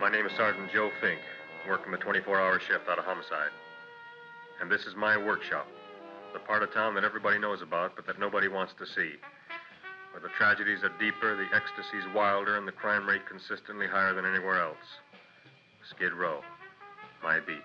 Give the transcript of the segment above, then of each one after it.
My name is Sergeant Joe Fink, working a 24-hour shift out of homicide. And this is my workshop, the part of town that everybody knows about, but that nobody wants to see. Where the tragedies are deeper, the ecstasy's wilder, and the crime rate consistently higher than anywhere else. Skid Row, my beat.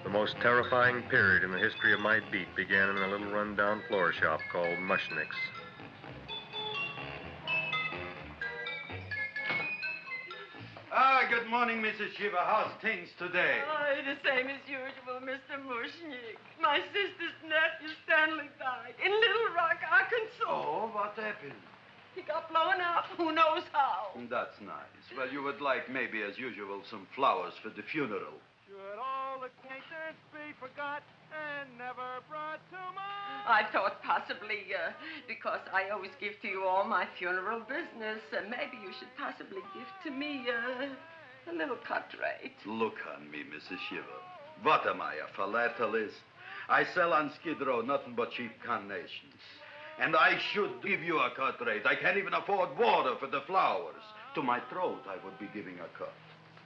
The most terrifying period in the history of my beat began in a little run-down floor shop called Mushnick's. Good morning, Mrs. Shiva. How's things today? Oh, the same as usual, Mr. Mushnick. My sister's nephew, Stanley, died in Little Rock, Arkansas. Oh, what happened? He got blown up. Who knows how? That's nice. Well, you would like, maybe as usual, some flowers for the funeral. Should all acquaintance be forgot and never brought to mind? I thought possibly, because I always give to you all my funeral business, maybe you should possibly give to me a little cut rate. Look on me, Mrs. Shiva. What am I, a philatelist? I sell on Skid Row nothing but cheap carnations. And I should give you a cut rate. I can't even afford water for the flowers. To my throat, I would be giving a cut.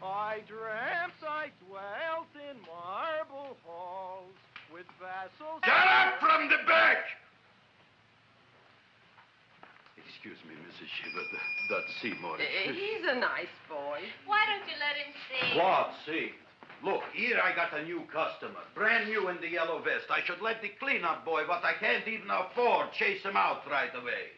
I dreamt I dwelt in marble halls with vassals... Shut up from the back! Excuse me, Mrs. Shiva, that's Seymour. He's a nice boy. Why don't you let him see? What, see? Look, here I got a new customer, brand new in the yellow vest. I should let the cleanup boy, but I can't even afford, chase him out right away.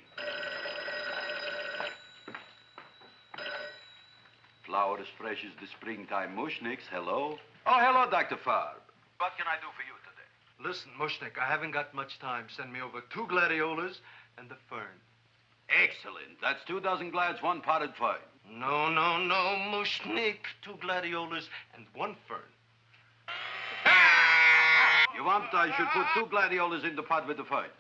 Flower as fresh as the springtime Mushnicks. Hello? Oh, hello, Dr. Farb. What can I do for you today? Listen, Mushnick, I haven't got much time. Send me over 2 gladiolas and the fern. Excellent. That's 2 dozen glads, 1 potted fern. No, Mushnick. 2 gladiolas and 1 fern. You want I should put 2 gladiolas in the pot with the ferns?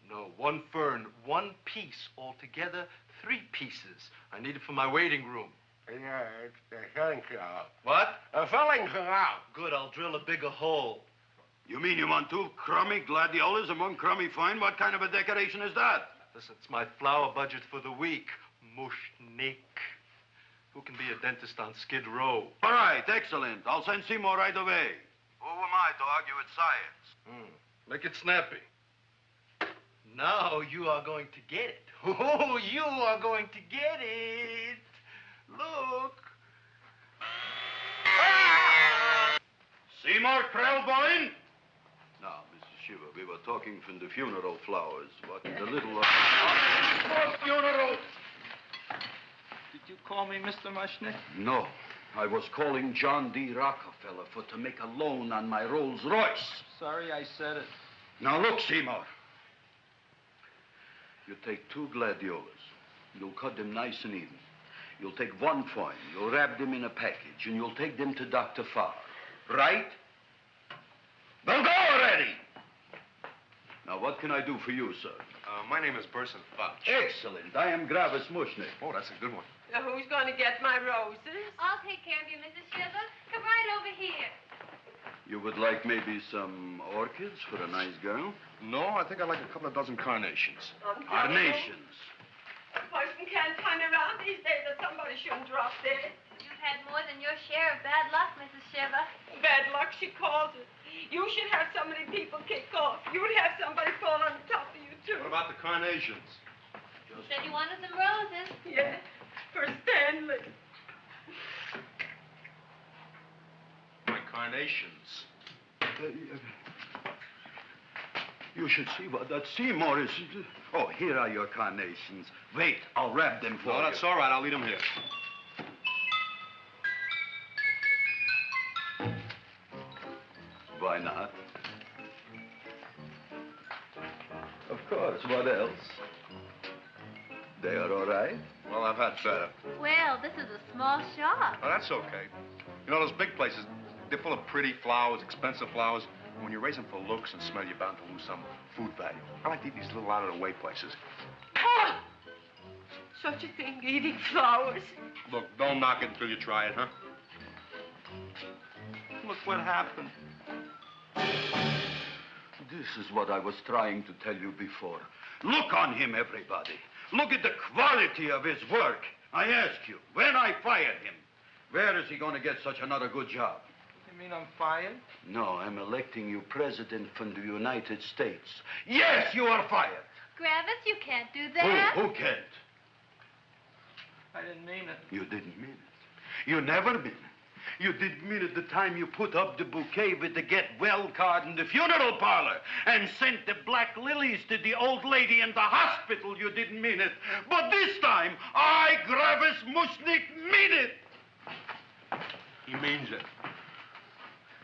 No, 1 fern, 1 piece. Altogether, 3 pieces. I need it for my waiting room. Yeah, it's the filling out. What? A filling out. Good, I'll drill a bigger hole. You mean you want 2 crummy gladiolas and 1 crummy fern? What kind of a decoration is that? Listen, it's my flower budget for the week. Mushnick. Who can be a dentist on Skid Row? All right, excellent. I'll send Seymour right away. Who am I to argue with science? Make it snappy. Now you are going to get it. Oh, you are going to get it. Look. Seymour Krelborn? Now, Mrs. Shiva, we were talking from the funeral flowers. What the little... For funeral! Did you call me Mr. Mushnick? No. I was calling John D. Rockefeller to make a loan on my Rolls Royce. Sorry I said it. Now, look, Seymour. You take 2 gladiolas. You'll cut them nice and even. You'll take 1 fern. You'll wrap them in a package, and you'll take them to Dr. Farr. Right? Well, go already! Now, what can I do for you, sir? My name is Burson Fouch. Excellent. I am Gravis Mushnick. Oh, that's a good one. Who's going to get my roses? I'll take care of you, Mrs. Shiva. Come right over here. You would like maybe some orchids for a nice girl? No, I think I'd like a couple of dozen carnations. Carnations. A person can't turn around these days that somebody shouldn't drop dead. You had more than your share of bad luck, Mrs. Shiver. Bad luck, she calls it. You should have so many people kick off. You would have somebody fall on top of you, too. What about the carnations? You said you wanted some roses. Yeah, for Stanley. My carnations. You should see what that Seymour is. Oh, here are your carnations. Wait, I'll wrap them for you. No, that's all right. I'll leave them here. Why not? Of course, what else? They are all right? Well, I've had better. Well, this is a small shop. Oh, that's okay. You know, those big places, they're full of pretty flowers, expensive flowers. When you raise them for looks and smell, you're bound to lose some food value. I like to eat these little out-of-the-way places. Oh! Such a thing, eating flowers. Look, don't knock it until you try it, huh? Look what happened. This is what I was trying to tell you before. Look on him, everybody. Look at the quality of his work. I ask you, when I fired him, where is he going to get such another good job? You mean I'm fired? No, I'm electing you president from the United States. Yes, you are fired. Gravis, you can't do that. Who can't? I didn't mean it. You didn't mean it. You never mean it. You didn't mean it the time you put up the bouquet with the get well card in the funeral parlor and sent the black lilies to the old lady in the hospital. You didn't mean it. But this time, I, Gravis Mushnick, mean it. He means it.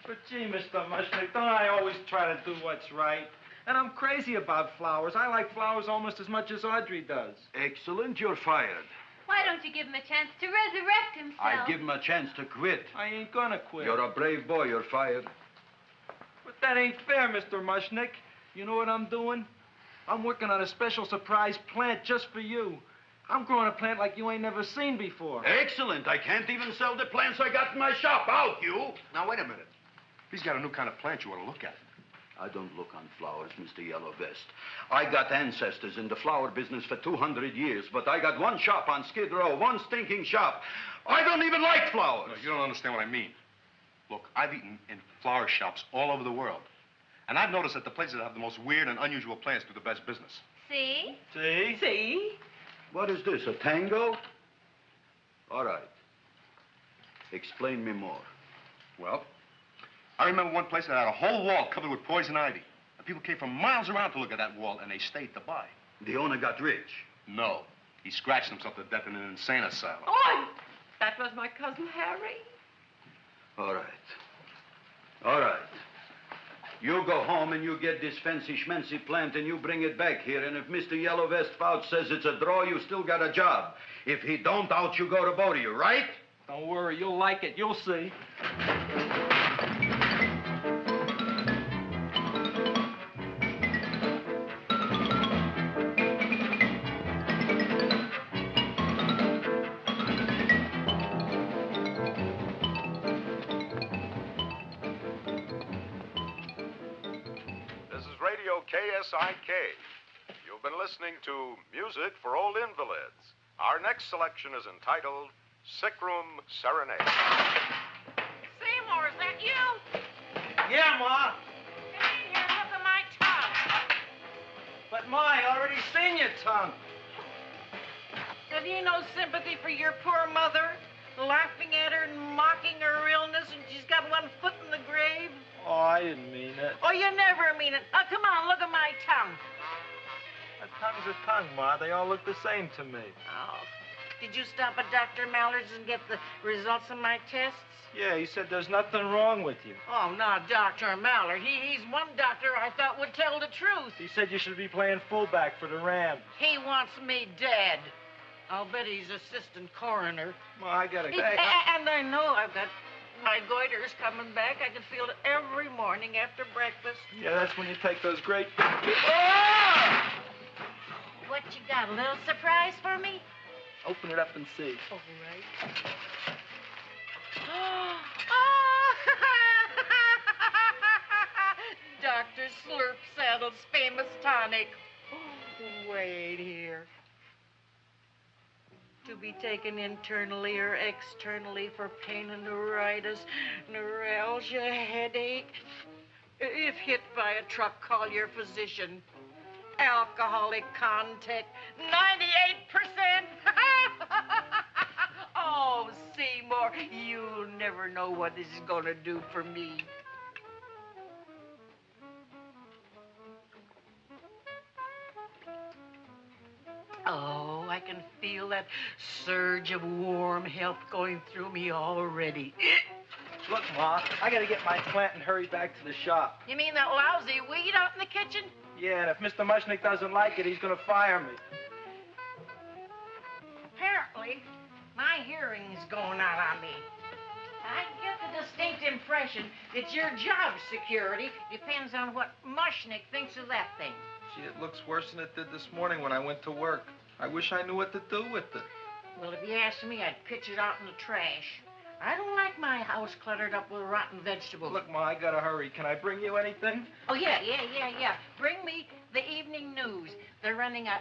But gee, Mr. Mushnick, don't I always try to do what's right? And I'm crazy about flowers. I like flowers almost as much as Audrey does. Excellent, you're fired. Why don't you give him a chance to resurrect himself? I give him a chance to quit. I ain't gonna quit. You're a brave boy, you're fired. But that ain't fair, Mr. Mushnick. You know what I'm doing? I'm working on a special surprise plant just for you. I'm growing a plant like you ain't never seen before. Excellent. I can't even sell the plants I got in my shop. Out, you. Now, wait a minute. He's got a new kind of plant you want to look at. I don't look on flowers, Mr. Yellow Vest. I got ancestors in the flower business for 200 years, but I got one shop on Skid Row, one stinking shop. I don't even like flowers. No, you don't understand what I mean. Look, I've eaten in flower shops all over the world. And I've noticed that the places that have the most weird and unusual plants do the best business. See? See? See? What is this, a tango? All right. Explain me more. Well, I remember one place that had a whole wall covered with poison ivy. And people came from miles around to look at that wall, and they stayed to buy. The owner got rich. No. He scratched himself to death in an insane asylum. Oh, that was my cousin Harry. All right. All right. You go home and you get this fancy schmancy plant and you bring it back here. And if Mr. Yellow Vest Fouch says it's a draw, you still got a job. If he don't, out you go to both of you, right? Don't worry, you'll like it. You'll see. KSIK. You've been listening to Music for Old Invalids. Our next selection is entitled Sick Room Serenade. Seymour, is that you? Yeah, Ma. Come in here and look at my tongue. But, Ma, I already seen your tongue. Have you no sympathy for your poor mother? Laughing at her and mocking her illness, and she's got one foot in the grave? Oh, I didn't mean it. Oh, you never mean it. Oh, come on, look at my tongue. A tongue's a tongue, Ma. They all look the same to me. Oh. Did you stop at Dr. Mallard's and get the results of my tests? Yeah, he said there's nothing wrong with you. Oh, not Dr. Mallard. He's one doctor I thought would tell the truth. He said you should be playing fullback for the Rams. He wants me dead. I'll bet he's assistant coroner. Ma, I gotta go. And I know I've got my goiter's coming back. I can feel it every morning after breakfast. Yeah, that's when you take those great... Ah! What you got, a little surprise for me? Open it up and see. All right. Dr. Slurp Saddle's famous tonic. Wait here. To be taken internally or externally for pain and neuritis, neuralgia, headache. If hit by a truck, call your physician. Alcoholic contact, 98%. Oh, Seymour, you'll never know what this is going to do for me. Oh, I can feel that surge of warm health going through me already. Look, Ma, I gotta get my plant and hurry back to the shop. You mean that lousy weed out in the kitchen? Yeah, and if Mr. Mushnick doesn't like it, he's gonna fire me. Apparently, my hearing's going out on me. I get the distinct impression that your job security depends on what Mushnick thinks of that thing. Gee, it looks worse than it did this morning when I went to work. I wish I knew what to do with it. Well, if you asked me, I'd pitch it out in the trash. I don't like my house cluttered up with rotten vegetables. Look, Ma, I gotta hurry. Can I bring you anything? Oh, yeah. Bring me the evening news. They're running a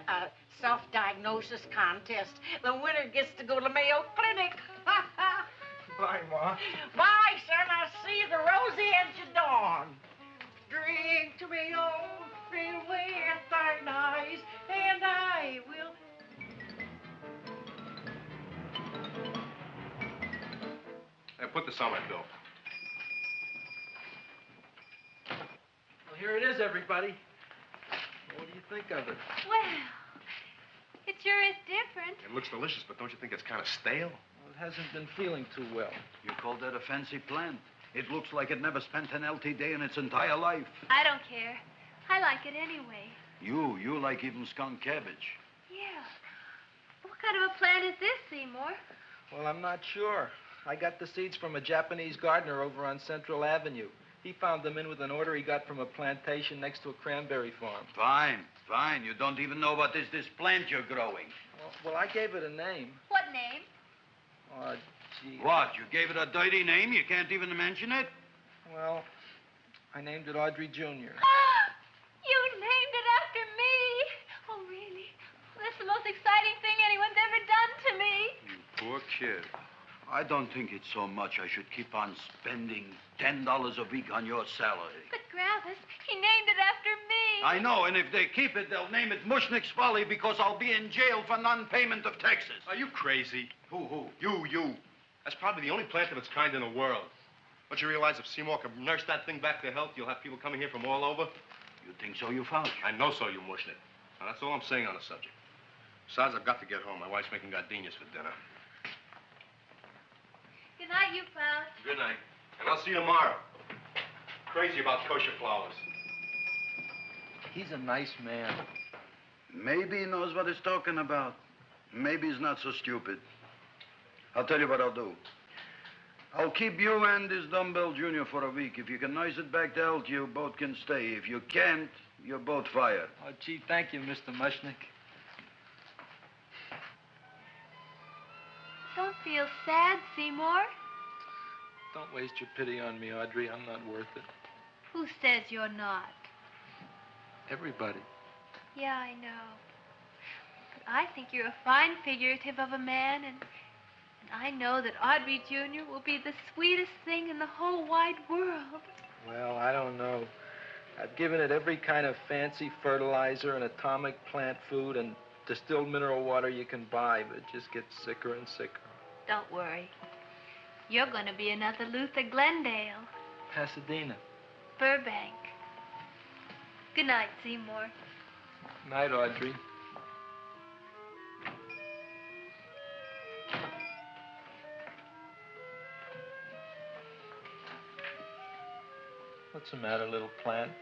self-diagnosis contest. The winner gets to go to Mayo Clinic. Bye, Ma. Bye, son. I'll see you the rosy edge of dawn. Drink to me, old freeway at thine eyes, and I will... Hey, put this on my bill. Well, here it is, everybody. What do you think of it? Well, it sure is different. It looks delicious, but don't you think it's kind of stale? Well, it hasn't been feeling too well. You call that a fancy plant? It looks like it never spent an LT day in its entire life. I don't care. I like it anyway. You like even skunk cabbage. Yeah. What kind of a plant is this, Seymour? Well, I'm not sure. I got the seeds from a Japanese gardener over on Central Avenue. He found them in with an order he got from a plantation next to a cranberry farm. Fine. You don't even know what is this plant you're growing. Well, I gave it a name. What name? Oh, gee. What? You gave it a dirty name? You can't even mention it? Well, I named it Audrey Jr. You named it after me. Oh, really? That's the most exciting thing anyone's ever done to me. You poor kid. I don't think it's so much I should keep on spending $10 a week on your salary. But, Gravis, he named it after me. I know, and if they keep it, they'll name it Mushnick's Folly because I'll be in jail for non-payment of taxes. Are you crazy? Who? You. That's probably the only plant of its kind in the world. Don't you realize if Seymour can nurse that thing back to health, you'll have people coming here from all over? You think so, you found? I know so, you Mushnick. Now, that's all I'm saying on the subject. Besides, I've got to get home. My wife's making gardenias for dinner. Good night, you fellas. Good night. And I'll see you tomorrow. Crazy about kosher flowers. He's a nice man. Maybe he knows what he's talking about. Maybe he's not so stupid. I'll tell you what I'll do. I'll keep you and this Dumbbell Jr. for a week. If you can nurse it back to health, you both can stay. If you can't, you're both fired. Oh, gee, thank you, Mr. Mushnick. Don't feel sad, Seymour. Don't waste your pity on me, Audrey. I'm not worth it. Who says you're not? Everybody. Yeah, I know. But I think you're a fine figurative of a man, and I know that Audrey Jr. will be the sweetest thing in the whole wide world. Well, I don't know. I've given it every kind of fancy fertilizer and atomic plant food and distilled mineral water you can buy, but it just gets sicker and sicker. Don't worry. You're going to be another Luther Glendale. Pasadena. Burbank. Good night, Seymour. Night, Audrey. What's the matter, little plant?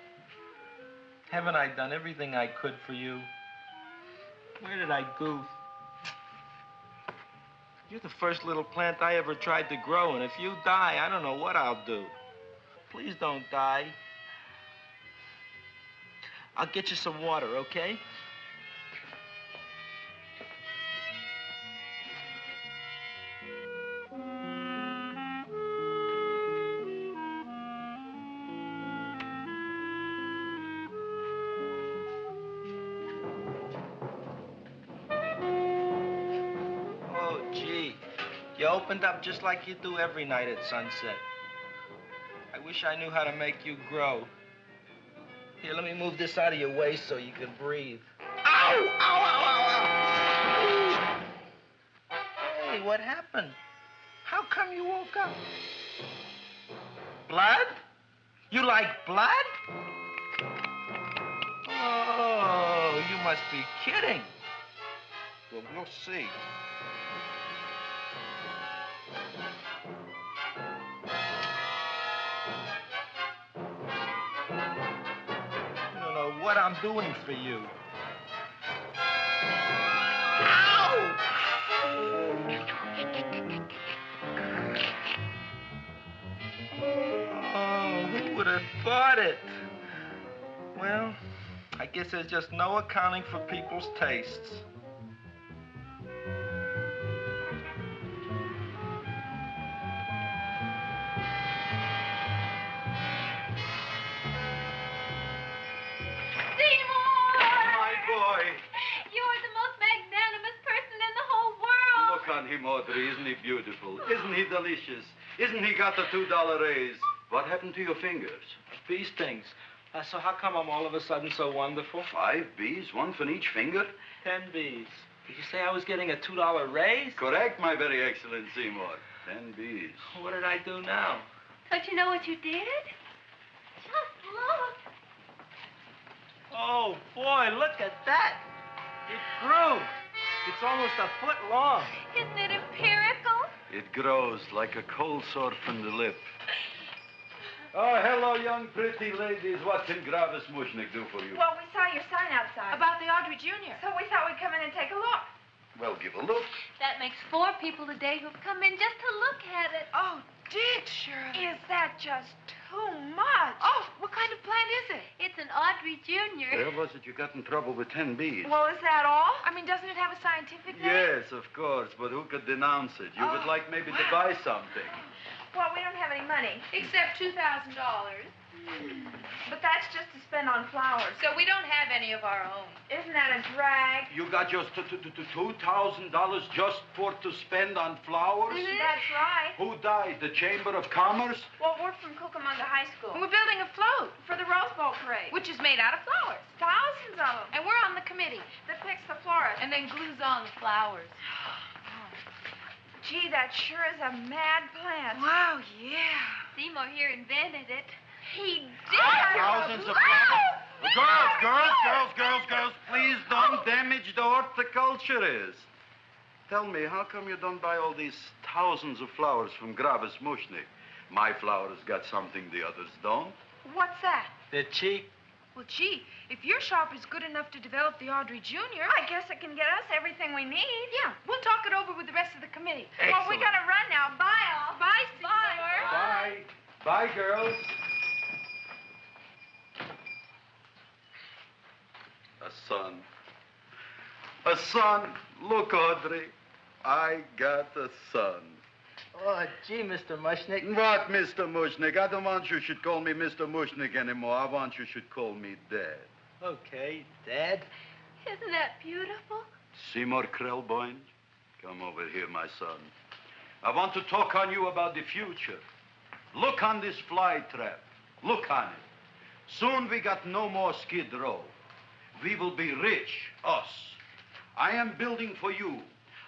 Haven't I done everything I could for you? Where did I goof? You're the first little plant I ever tried to grow, and if you die, I don't know what I'll do. Please don't die. I'll get you some water, okay? You opened up just like you do every night at sunset. I wish I knew how to make you grow. Here, let me move this out of your way so you can breathe. Ow! Ow, ow, ow, ow! Hey, what happened? How come you woke up? Blood? You like blood? Oh, you must be kidding. Well, we'll see. You don't know what I'm doing for you. Ow! Oh, who would have thought it? Well, I guess there's just no accounting for people's tastes. On him, Audrey. Isn't he beautiful? Isn't he delicious? Isn't he got the $2 raise? What happened to your fingers? Bee stings. So how come I'm all of a sudden so wonderful? 5 bees, one for each finger? 10 bees. Did you say I was getting a $2 raise? Correct, my very excellent Seymour. 10 bees. What did I do now? Don't you know what you did? Just look. Oh, boy, look at that. It grew. It's almost a foot long. Isn't it empirical? It grows like a cold sore from the lip. Oh, hello, young pretty ladies. What can Gravis Mushnick do for you? Well, we saw your sign outside. About the Audrey Jr. So we thought we'd come in and take a look. Well, give a look. That makes 4 people today who've come in just to look at it. Oh, did Shirley? Is that just too much? Oh, what kind of plant is it? It's an Audrey Jr. Where was it you got in trouble with 10 bees? Well, is that all? I mean, doesn't it have a scientific name? Yes, of course, but who could denounce it? You would like maybe to buy something. Well, we don't have any money. Except $2,000. But that's just to spend on flowers. So we don't have any of our own. Isn't that a drag? You got just $2,000 just to spend on flowers? Mm-hmm. That's right. Who died? The Chamber of Commerce? Well, we're from Cucamonga High School. We're building a float for the Rose Bowl parade. Which is made out of flowers. Thousands of them. And we're on the committee that picks the florists. And then glues on the flowers. Gee, that sure is a mad plant. Wow, yeah. Seymour here invented it. He did. Thousands of flowers. Girls, please don't damage the horticulturist. Tell me, how come you don't buy all these thousands of flowers from Gravis Mushnick? My flowers got something the others don't. What's that? They're cheap. Well, gee, if your shop is good enough to develop the Audrey Jr., I guess it can get us everything we need. Yeah, we'll talk it over with the rest of the committee. Excellent. Well, we gotta run now. Bye, all. Bye, Seymour. Bye. Bye, girls. A son. A son. Look, Audrey. I got a son. Oh, gee, Mr. Mushnick. What, Mr. Mushnick? I don't want you should call me Mr. Mushnick anymore. I want you should call me Dad. Okay, Dad. Isn't that beautiful? Seymour Krelborn, come over here, my son. I want to talk on you about the future. Look on this fly trap. Look on it. Soon we got no more Skid Row. We will be rich, us. I am building for you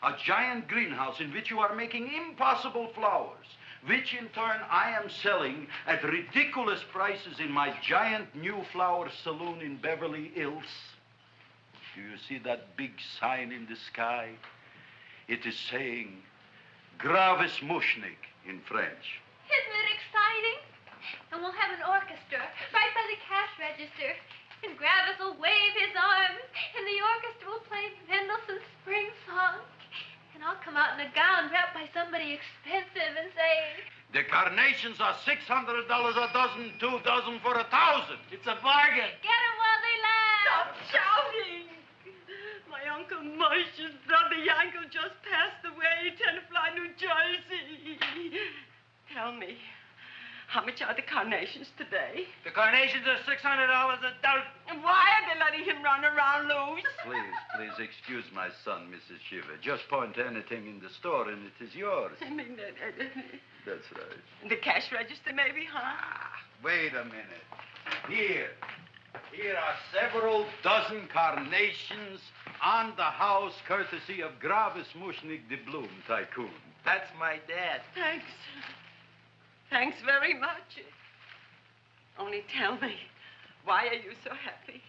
a giant greenhouse in which you are making impossible flowers, which in turn I am selling at ridiculous prices in my giant new flower saloon in Beverly Hills. Do you see that big sign in the sky? It is saying Gravis Mushnick in French. Isn't it exciting? And we'll have an orchestra right by the cash register. And Gravis will wave his arms, and the orchestra will play Mendelssohn's Spring Song. And I'll come out in a gown wrapped by somebody expensive and say, The carnations are $600 a dozen, 2 dozen for 1,000. It's a bargain. get 'em while they last. Stop shouting! My Uncle Mosh's brother Yanko just passed away, Tenafly, New Jersey. Tell me, how much are the carnations today? The carnations are $600 a dozen. And why are they letting him run around loose? Please excuse my son, Mrs. Shiver. Just point to anything in the store and it is yours. I mean, That's right. the cash register, maybe, huh? Wait a minute. Here are several dozen carnations on the house, courtesy of Gravis Mushnick, the Bloom Tycoon. That's my dad. Thanks. Thanks very much. Only tell me, why are you so happy?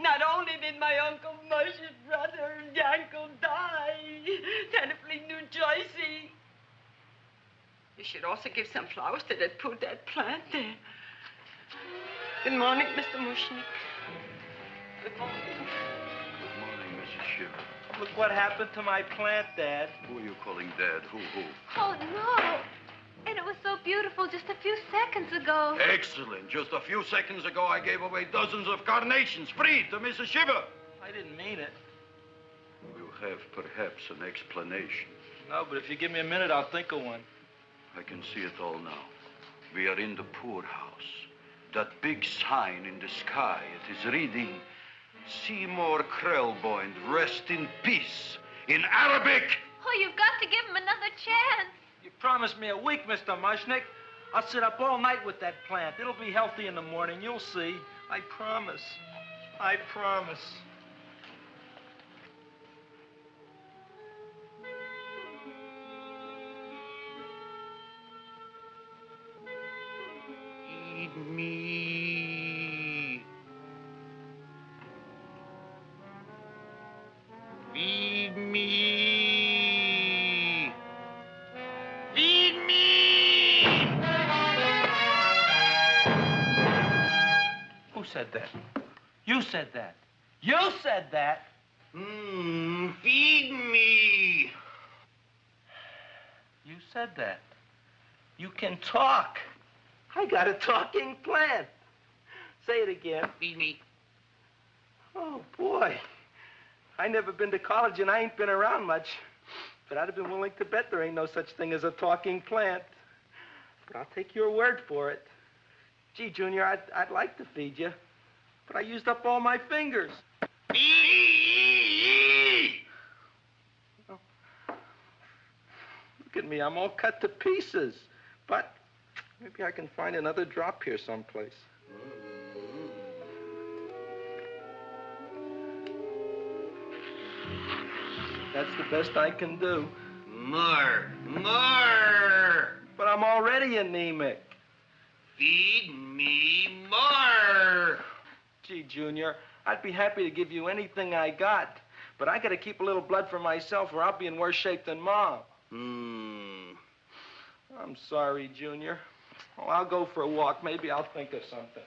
Not only did my Uncle Mush's brother, Yanko, die, Tenafly, New Jersey, you should also give some flowers to that put that plant there. Good morning, Mr. Mushnick. Good morning. Good morning, Mrs. Shiver. Look what happened to my plant, Dad. Who are you calling Dad? Who? Oh, no. And it was so beautiful just a few seconds ago. Excellent. Just a few seconds ago, I gave away dozens of carnations free to Mrs. Shiver. I didn't mean it. You have perhaps an explanation. No, but if you give me a minute, I'll think of one. I can see it all now. We are in the poorhouse. That big sign in the sky, it is reading, Seymour Krelborn, rest in peace, in Arabic. Oh, you've got to give him another chance. You promised me a week, Mr. Mushnick. I'll sit up all night with that plant. It'll be healthy in the morning. You'll see. I promise. I promise. Feed me. Feed me. Feed me. Who said that? You said that. You said that. Feed me. You said that. You can talk. I got a talking plant. Say it again. Feed me. Oh, boy. I never been to college and I ain't been around much. But I'd have been willing to bet there ain't no such thing as a talking plant. But I'll take your word for it. Gee, Junior, I'd like to feed you. But I used up all my fingers. Oh. Look at me, I'm all cut to pieces. But maybe I can find another drop here someplace. That's the best I can do. More. But I'm already anemic. Feed me more. Gee, Junior, I'd be happy to give you anything I got. But I gotta keep a little blood for myself or I'll be in worse shape than Mom. I'm sorry, Junior. Oh, I'll go for a walk. Maybe I'll think of something.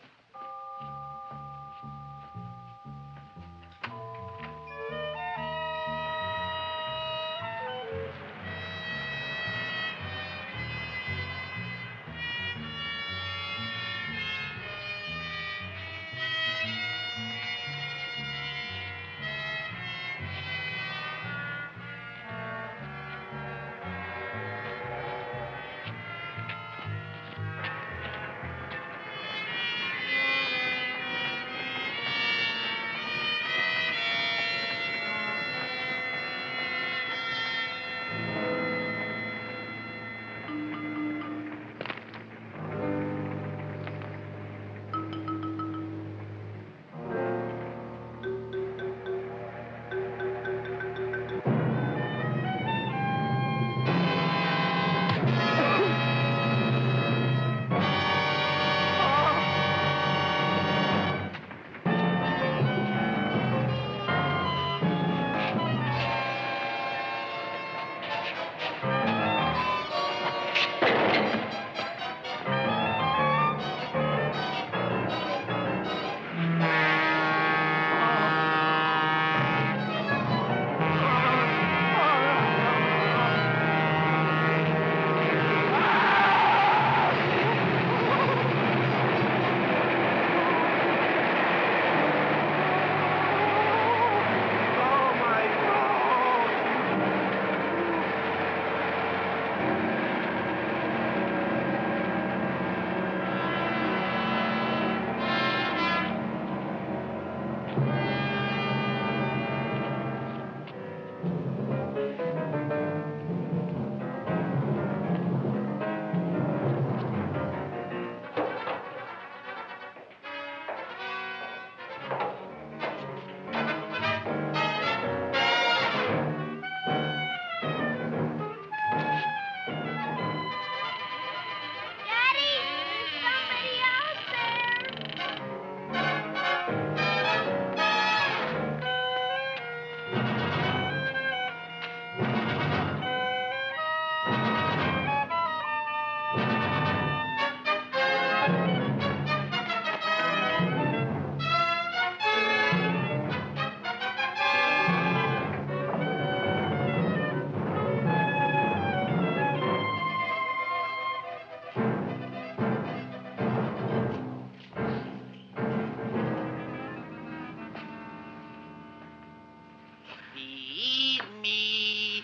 Feed me.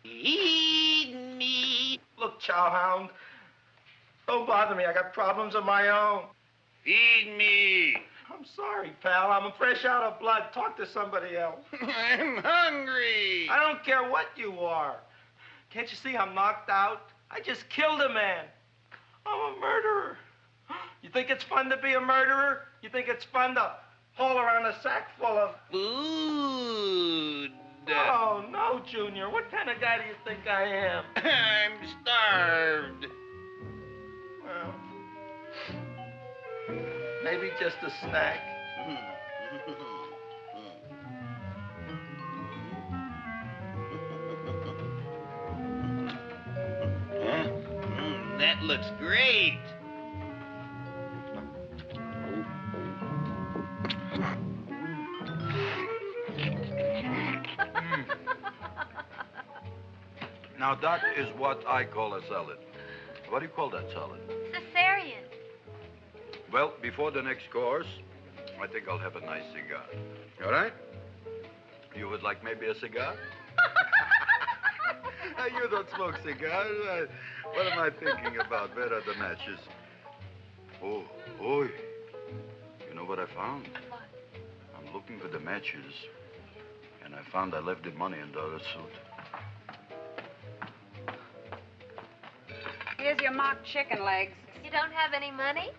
Feed me. Look, Chowhound, don't bother me. I got problems of my own. Feed me. I'm sorry, pal. I'm fresh out of blood. Talk to somebody else. I'm hungry. I don't care what you are. Can't you see I'm knocked out? I just killed a man. I'm a murderer. You think it's fun to be a murderer? You think it's fun to haul around a sack full of Food. Oh, no, Junior. What kind of guy do you think I am? I'm starved. Well, maybe just a snack. Huh? That looks great. Now, that is what I call a salad. What do you call that salad? Cesarean. Well, before the next course, I think I'll have a nice cigar. All right? You would like maybe a cigar? You don't smoke cigars. What am I thinking about? Where are the matches? Oh, oi. You know what I found? What? I'm looking for the matches, and I found I left the money in the other suit. Here's your mock chicken legs. You don't have any money?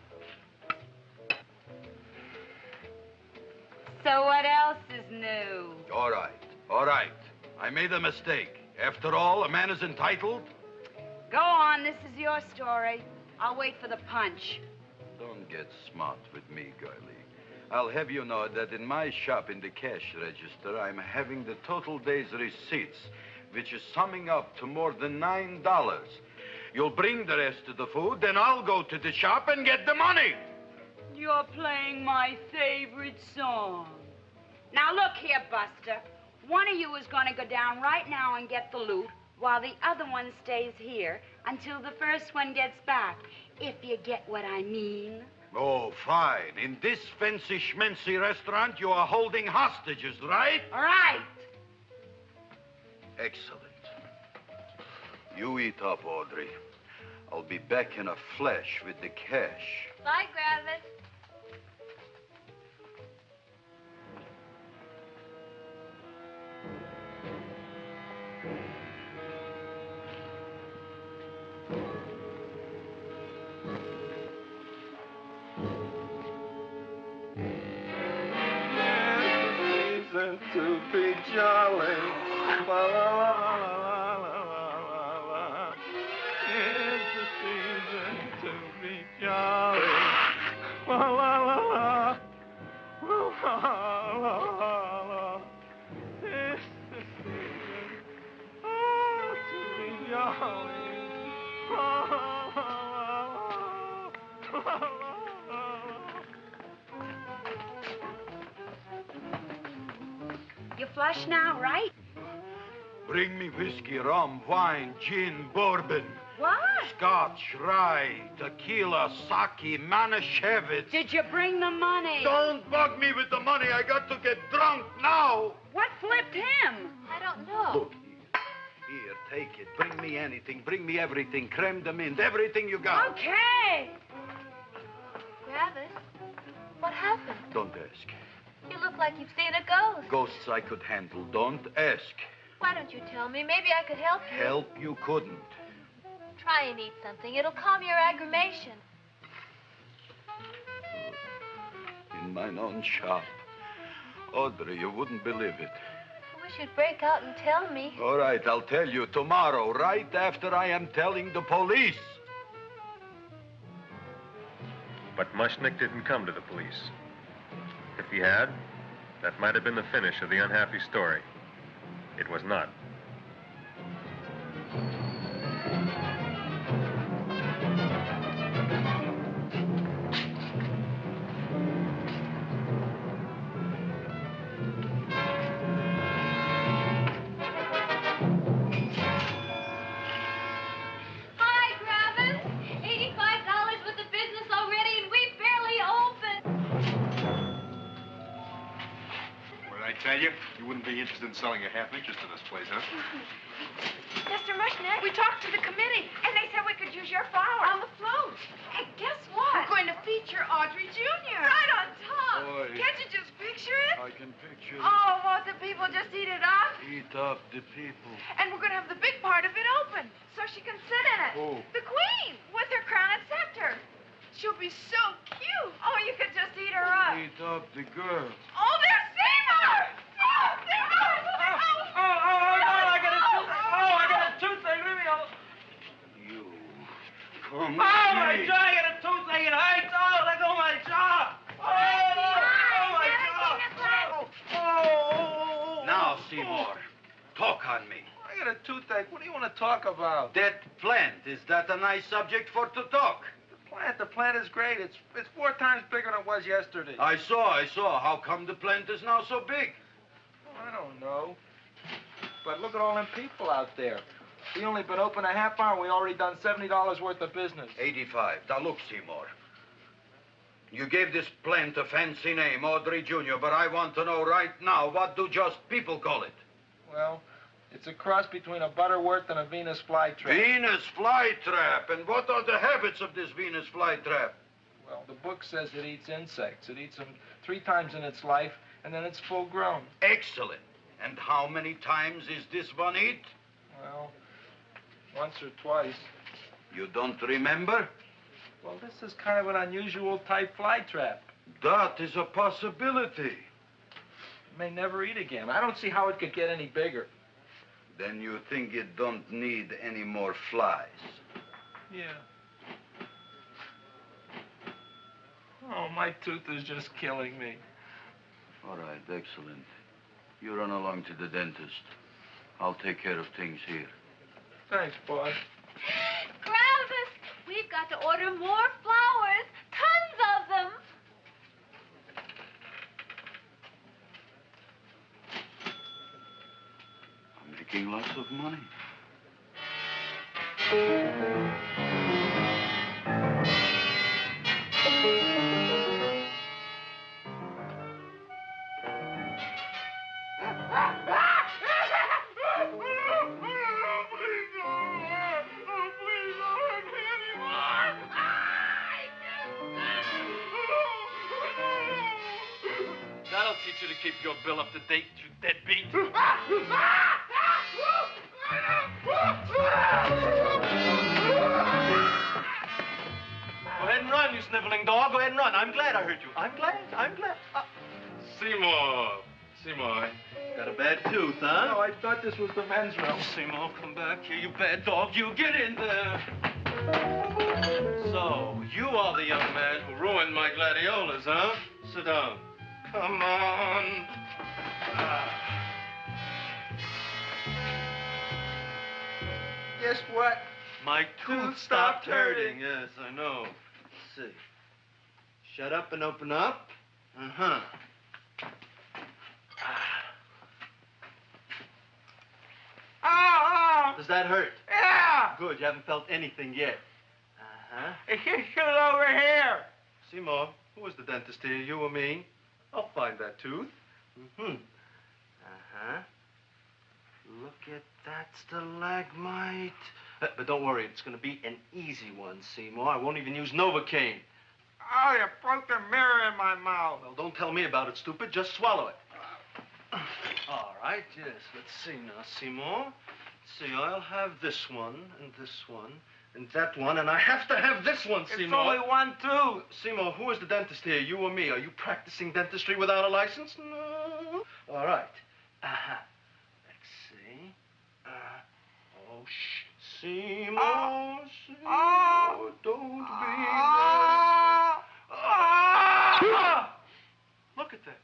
So what else is new? All right, all right. I made a mistake. After all, a man is entitled. Go on, this is your story. I'll wait for the punch. Don't get smart with me, girlie. I'll have you know that in my shop in the cash register, I'm having the total day's receipts, which is summing up to more than $9. You'll bring the rest of the food, then I'll go to the shop and get the money. You're playing my favorite song. Now look here, Buster. One of you is going to go down right now and get the loot, while the other one stays here until the first one gets back, if you get what I mean. Oh, fine. In this fancy schmancy restaurant, you are holding hostages, right? All right. Excellent. You eat up, Audrey. I'll be back in a flash with the cash. Bye, Gravis. Season to be jolly. La, la, la, la, la, la, la. It's the season to be jolly. La, la, la, la. La, la, la, la. It's the season to be jolly. La, la, la, la, la, la. You flush now, right? Bring me whiskey, rum, wine, gin, bourbon. What? Scotch, rye, tequila, sake, Manischewitz. Did you bring the money? Don't bug me with the money. I got to get drunk now. What flipped him? I don't know. Look, here, take it. Bring me anything. Bring me everything. Creme de mint. Everything you got. Okay. Gravis, what happened? Don't ask. You look like you've seen a ghost. Ghosts I could handle. Don't ask. Why don't you tell me? Maybe I could help you. Help you couldn't. Try and eat something. It'll calm your aggravation. In mine own shop. Audrey, you wouldn't believe it. I wish you'd break out and tell me. All right, I'll tell you tomorrow, right after I am telling the police. But Mushnick didn't come to the police. If he had, that might have been the finish of the unhappy story. It was not. Hi, Gravis. $85 worth of business already, and we barely opened. Well, I tell you, you wouldn't be interested in selling a half interest in this place, huh? Mr. Mushnick, we talked to the committee, and they said we could use your flower on the float. Hey, guess what? We're going to feature Audrey Jr. Right on top. Boy. Can't you just picture it? I can picture it. Oh, won't the people just eat it up? Eat up the people. And we're going to have the big part of it open, so she can sit in it. Who? The queen, with her crown and scepter. She'll be so cute. Oh, you could just eat her up. Eat up the girl. Oh, there's Seymour! Oh, Seymour! I got a toothache. Leave me alone. You. Come Oh, my with me. jaw, I got a toothache. It hurts. Oh, let go of my jaw. Oh, my jaw. Oh. Now, Seymour, talk on me. I got a toothache. What do you want to talk about? That plant, is that a nice subject for to talk? The plant is great. It's 4 times bigger than it was yesterday. I saw. How come the plant is now so big? I don't know. But look at all them people out there. We only been open a half hour. We already done $70 worth of business. 85. Now, look, Seymour. You gave this plant a fancy name, Audrey Jr., but I want to know right now, what do just people call it? Well, it's a cross between a Butterworth and a Venus flytrap. Venus flytrap. And what are the habits of this Venus flytrap? Well, the book says it eats insects. It eats them 3 times in its life, and then it's full grown. Excellent. And how many times is this one eat? Well, once or twice. You don't remember? Well, this is kind of an unusual type flytrap. That is a possibility. It may never eat again. I don't see how it could get any bigger. Then you think it don't need any more flies? Yeah. Oh, my tooth is just killing me. All right, excellent. You run along to the dentist. I'll take care of things here. Thanks, boss. Gravis, we've got to order more flowers. Tons of them. I'm making lots of money. That'll teach you to keep your bill up to date, you deadbeat. Go ahead and run, you sniveling dog. Go ahead and run. I'm glad I hurt you. I'm glad. Seymour, got a bad tooth, huh? No, I thought this was the men's room. Seymour, come back here, you bad dog. You get in there. So, you are the young man who ruined my gladiolas, huh? Sit down. Come on. Guess what? My tooth stopped hurting. Yes, I know. Let's see. Shut up and open up. Uh-huh. Does that hurt? Yeah! Good, you haven't felt anything yet. Uh-huh. It's just over here. Seymour, who was the dentist here, you or me? I'll find that tooth. Mm-hmm. Uh-huh. Look at that stalagmite. But don't worry, it's going to be an easy one, Seymour. I won't even use Novocaine. Oh, you broke the mirror in my mouth. Well, don't tell me about it, stupid. Just swallow it. All right, yes. Let's see now, Seymour. Let's see, I'll have this one, and that one, and I have to have this one, Seymour. It's only one tooth. Seymour, who is the dentist here, you or me? Are you practicing dentistry without a license? No. All right. Uh-huh. Let's see. Oh, shh. Seymour, Seymour, don't be Look at that.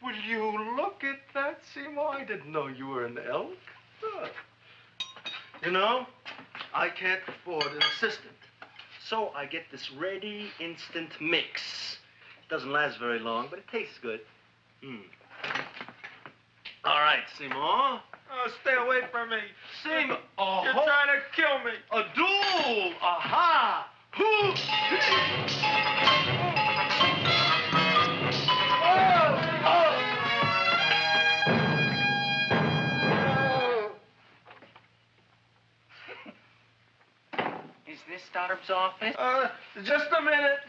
Will you look at that, Seymour? I didn't know you were an elk. You know, I can't afford an assistant. So I get this ready instant mix. It doesn't last very long, but it tastes good. All right, Seymour. Oh, stay away from me. Seymour. You're trying to kill me. A duel. Aha. doctor's office? Just a minute.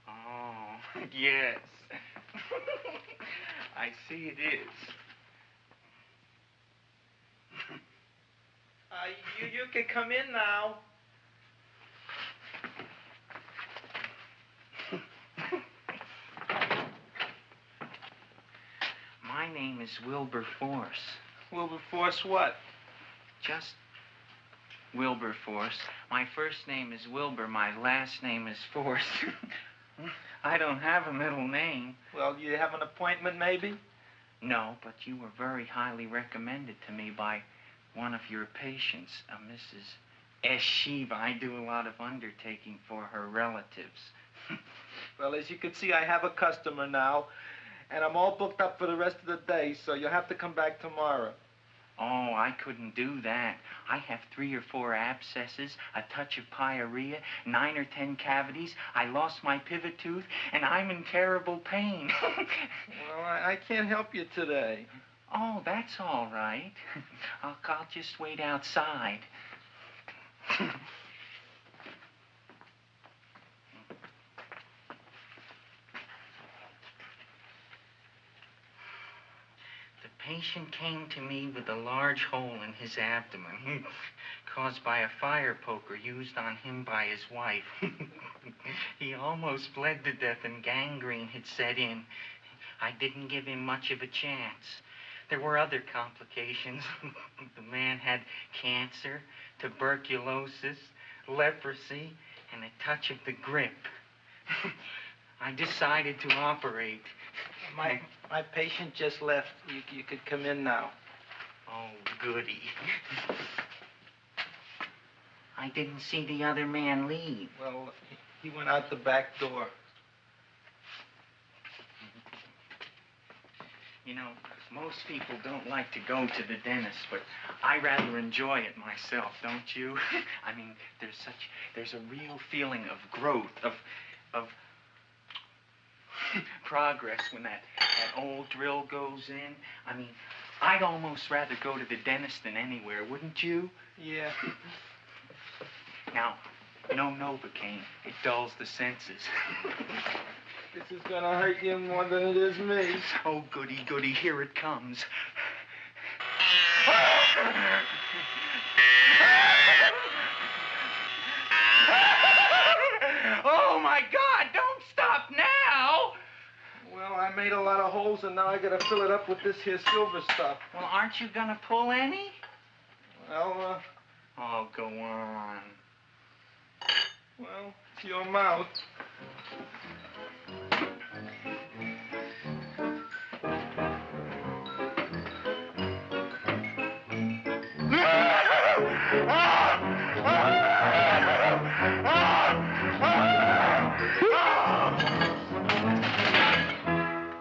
Oh, yes. I see it is. You can come in now. My name is Wilberforce. Wilberforce what? Just Wilberforce. My first name is Wilbur. My last name is Force. I don't have a middle name. Well, you have an appointment, maybe? No, but you were very highly recommended to me by one of your patients, Mrs. S. Shiva. I do a lot of undertaking for her relatives. Well, as you can see, I have a customer now, and I'm all booked up for the rest of the day, so you'll have to come back tomorrow. Oh, I couldn't do that. I have 3 or 4 abscesses, a touch of pyorrhea, 9 or 10 cavities. I lost my pivot tooth, and I'm in terrible pain. Well, I can't help you today. Oh, that's all right. I'll just wait outside. The patient came to me with a large hole in his abdomen caused by a fire poker used on him by his wife. He almost bled to death and gangrene had set in. I didn't give him much of a chance. There were other complications. The man had cancer, tuberculosis, leprosy, and a touch of the grip. I decided to operate. My patient just left. You could come in now. Oh, goody. I didn't see the other man leave. Well, he went out the back door. You know, most people don't like to go to the dentist, but I rather enjoy it myself, don't you? I mean, there's a real feeling of growth, of progress when that old drill goes in. I mean, I'd almost rather go to the dentist than anywhere, wouldn't you? Yeah. Now, no Novocaine. It dulls the senses. This is gonna hurt you more than it is me. Oh, goody, goody, here it comes. Oh, my God, don't stop now! Well, I made a lot of holes, and now I gotta fill it up with this here silver stuff. Well, aren't you gonna pull any? Well, Oh, go on. Well, it's your mouth.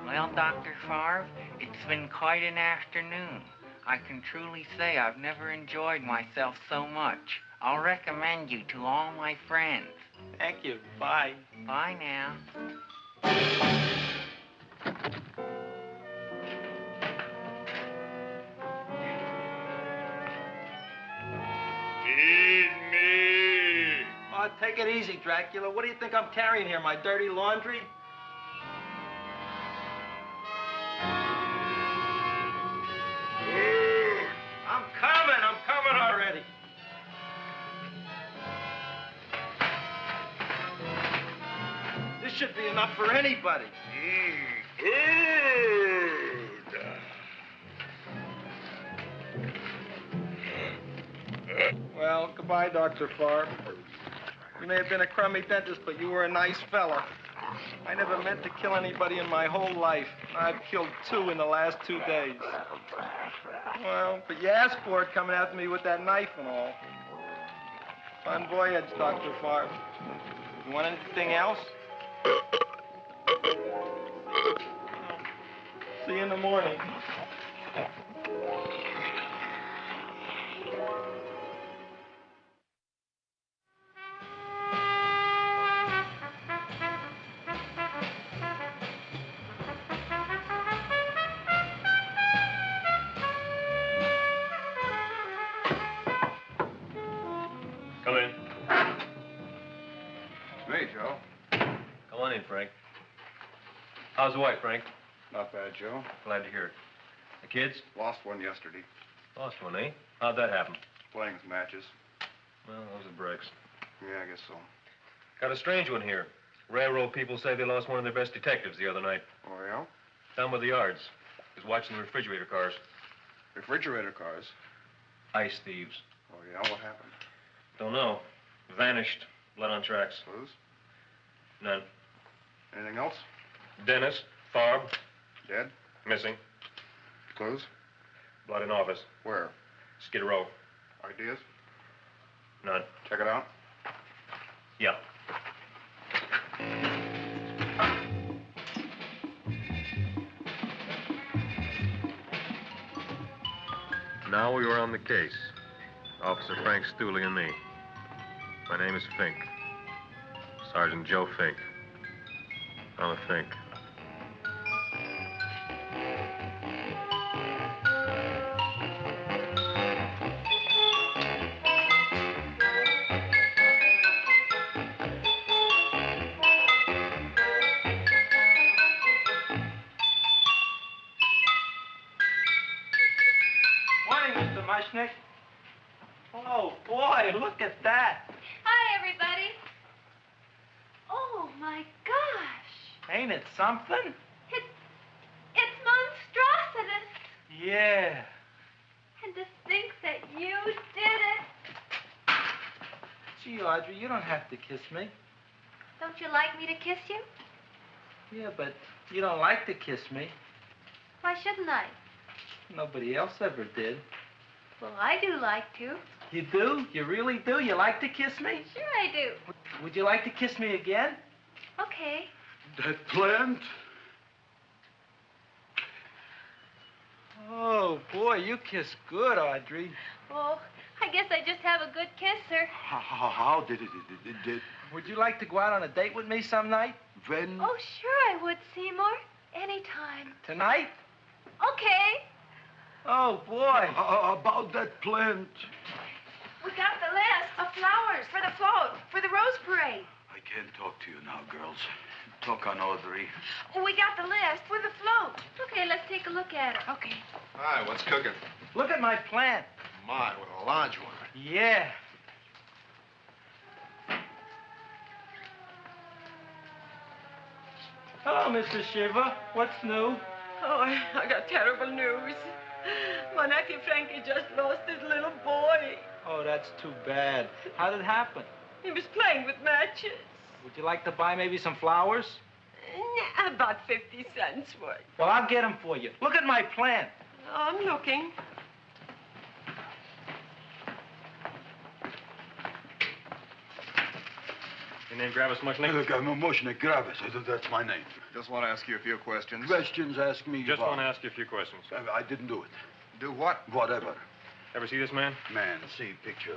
Well, Dr. Favre, it's been quite an afternoon. I can truly say I've never enjoyed myself so much. I'll recommend you to all my friends. Thank you. Bye. Bye now. Feed me. Oh, take it easy, Dracula. What do you think I'm carrying here, my dirty laundry? I'm coming already. This should be enough for anybody. Well, goodbye, Dr. Favre. You may have been a crummy dentist, but you were a nice fella. I never meant to kill anybody in my whole life. I've killed 2 in the last 2 days. Well, but you asked for it coming after me with that knife and all. Fun voyage, Dr. Favre. You want anything else? See you in the morning. How's the wife, Frank? Not bad, Joe. Glad to hear it. The kids? Lost one yesterday. Lost one, eh? How'd that happen? Playing with matches. Well, those are breaks. Yeah, I guess so. Got a strange one here. Railroad people say they lost one of their best detectives the other night. Oh, yeah? Down by the yards. He was watching the refrigerator cars. Refrigerator cars? Ice thieves. Oh, yeah? What happened? Don't know. Vanished. Blood on tracks. Clues? None. Anything else? Dennis. Farb. Dead? Missing. Clues? Blood in office. Where? Skid Row. Ideas? None. Check it out. Yeah. Now we were on the case. Officer Frank Stooley and me. My name is Fink. Sergeant Joe Fink. I'm a Fink. Morning, Mr. Mushnick. Oh, boy, look at that. Hi, everybody. Oh, my gosh. Ain't it something? It's monstrositous. Yeah. And to think that you did it. Gee, Audrey, you don't have to kiss me. Don't you like me to kiss you? Yeah, but you don't like to kiss me. Why shouldn't I? Nobody else ever did. Well, I do like to. You do? You really do? You like to kiss me? Sure I do. Would you like to kiss me again? Okay. That plant? Oh, boy, you kiss good, Audrey. Oh, I guess I just have a good kisser. How did it? Would you like to go out on a date with me some night? When? Oh, sure I would, Seymour. Anytime. Tonight? Okay. Oh, boy. About that plant. We got the list of flowers for the float, for the rose parade. I can't talk to you now, girls. Talk on Audrey. We got the list for the float. Okay, let's take a look at it. Okay. Hi, what's cooking? Look at my plant. My, what a large one. Yeah. Hello, Mr. Shiva. What's new? Oh, I got terrible news. My nephew Frankie just lost his little boy. Oh, that's too bad. How did it happen? He was playing with matches. Would you like to buy maybe some flowers? About 50 cents worth. Well, I'll get them for you. Look at my plant. I'm looking. Your name Gravis Mushnick? Look, I'm a Mushnick, Gravis. That's my name. Just want to ask you a few questions. Questions, ask me. Just about. want to ask you a few questions. I didn't do it. Do what? Whatever. Ever see this man? Man, see picture.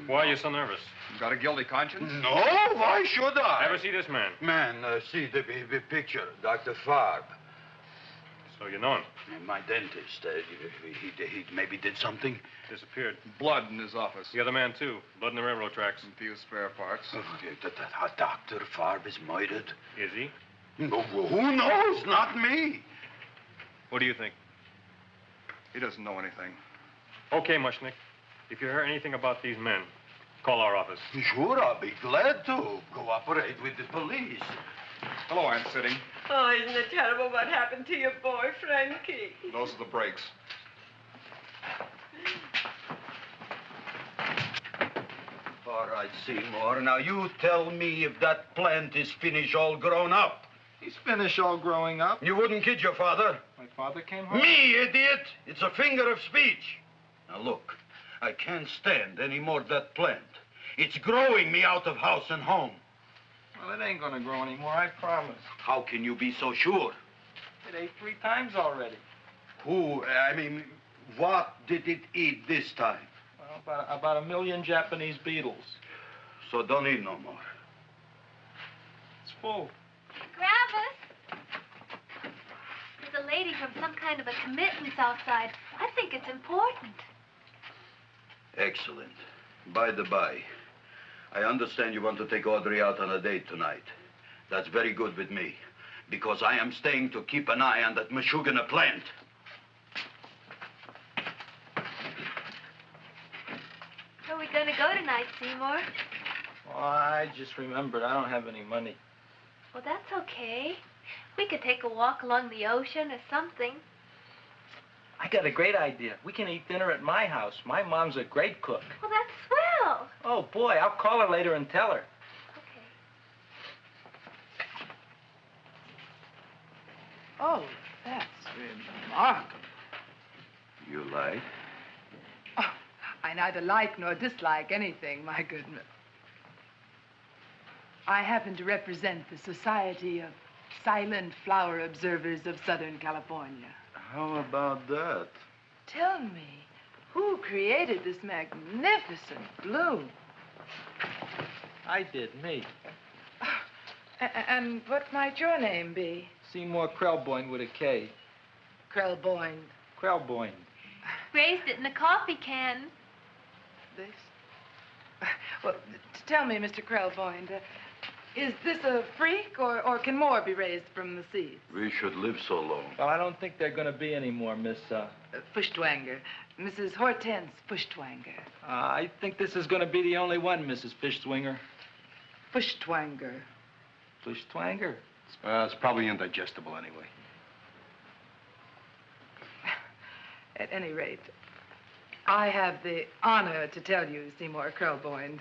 Why are you so nervous? You got a guilty conscience? No, why should I? Ever see this man? Man, see the picture. Dr. Farb. So you know him? My dentist. He maybe did something. Disappeared. Blood in his office. The other man, too. Blood in the railroad tracks. A few spare parts. Dr. Farb is murdered. Is he? No, who knows? Not me. What do you think? He doesn't know anything. Okay, Mushnick. If you hear anything about these men, call our office. Sure, I'll be glad to cooperate with the police. Hello, Aunt Sitting. Oh, isn't it terrible what happened to your boy, Frankie? Those are the brakes. All right, Seymour. Now, you tell me if that plant is finished all grown up. He's finished all growing up. You wouldn't kid your father? My father came home? Me, idiot! It's a finger of speech. Now, look, I can't stand any more of that plant. It's growing me out of house and home. Well, it ain't gonna grow anymore, I promise. How can you be so sure? It ate 3 times already. What did it eat this time? Well, about 1 million Japanese beetles. So don't eat no more. It's full. Gravis! There's a lady from some kind of a committance outside. I think it's important. Excellent. By the by, I understand you want to take Audrey out on a date tonight. That's very good with me. Because I am staying to keep an eye on that Meshuggah plant. Where are we going to go tonight, Seymour? Oh, I just remembered I don't have any money. Well, that's okay. We could take a walk along the ocean or something. I got a great idea. We can eat dinner at my house. My mom's a great cook. Well, that's swell. Oh, boy, I'll call her later and tell her. Okay. Oh, that's remarkable. You like? Oh, I neither like nor dislike anything, my goodness. I happen to represent the Society of Silent Flower Observers of Southern California. How about that? Tell me, who created this magnificent bloom? I did, me. And what might your name be? Seymour Krelborn with a K. Krelborn. Krelborn. Raised it in a coffee can. This? Well, tell me, Mr. Krelborn, is this a freak, or can more be raised from the seeds? We should live so long. Well, I don't think there are going to be any more, Miss, Fuschtwanger. Mrs. Hortense Fuschtwanger. I think this is going to be the only one, Mrs. Fishswinger. Fuschtwanger. Fuschtwanger? It's probably indigestible anyway. At any rate, I have the honor to tell you, Seymour Krelborn,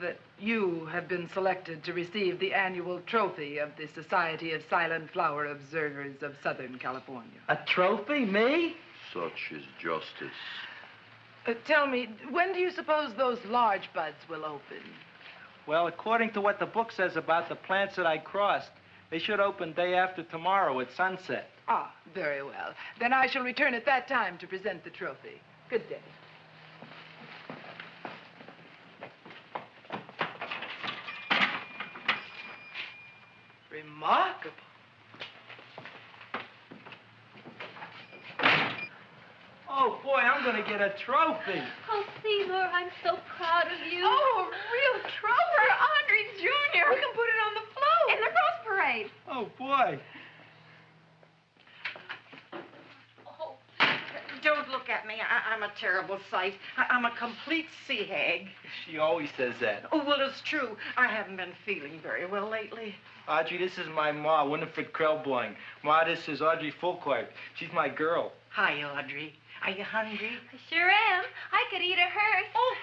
that you have been selected to receive the annual trophy of the Society of Silent Flower Observers of Southern California. A trophy? Me? Such is justice. Tell me, when do you suppose those large buds will open? Well, according to what the book says about the plants that I crossed, they should open day after tomorrow at sunset. Ah, very well. Then I shall return at that time to present the trophy. Good day. Remarkable. Oh, boy, I'm going to get a trophy. Oh, Seymour, I'm so proud of you. Oh, a real trophy for Audrey Jr. We can put it on the float. In the Rose Parade. Oh, boy. Don't look at me. I'm a terrible sight. I'm a complete sea hag. She always says that. Oh, well, it's true. I haven't been feeling very well lately. Audrey, this is my ma, Winifred Krelborn. Ma, this is Audrey Fulquard. She's my girl. Hi, Audrey. Are you hungry? I sure am. I could eat a hearse. Oh,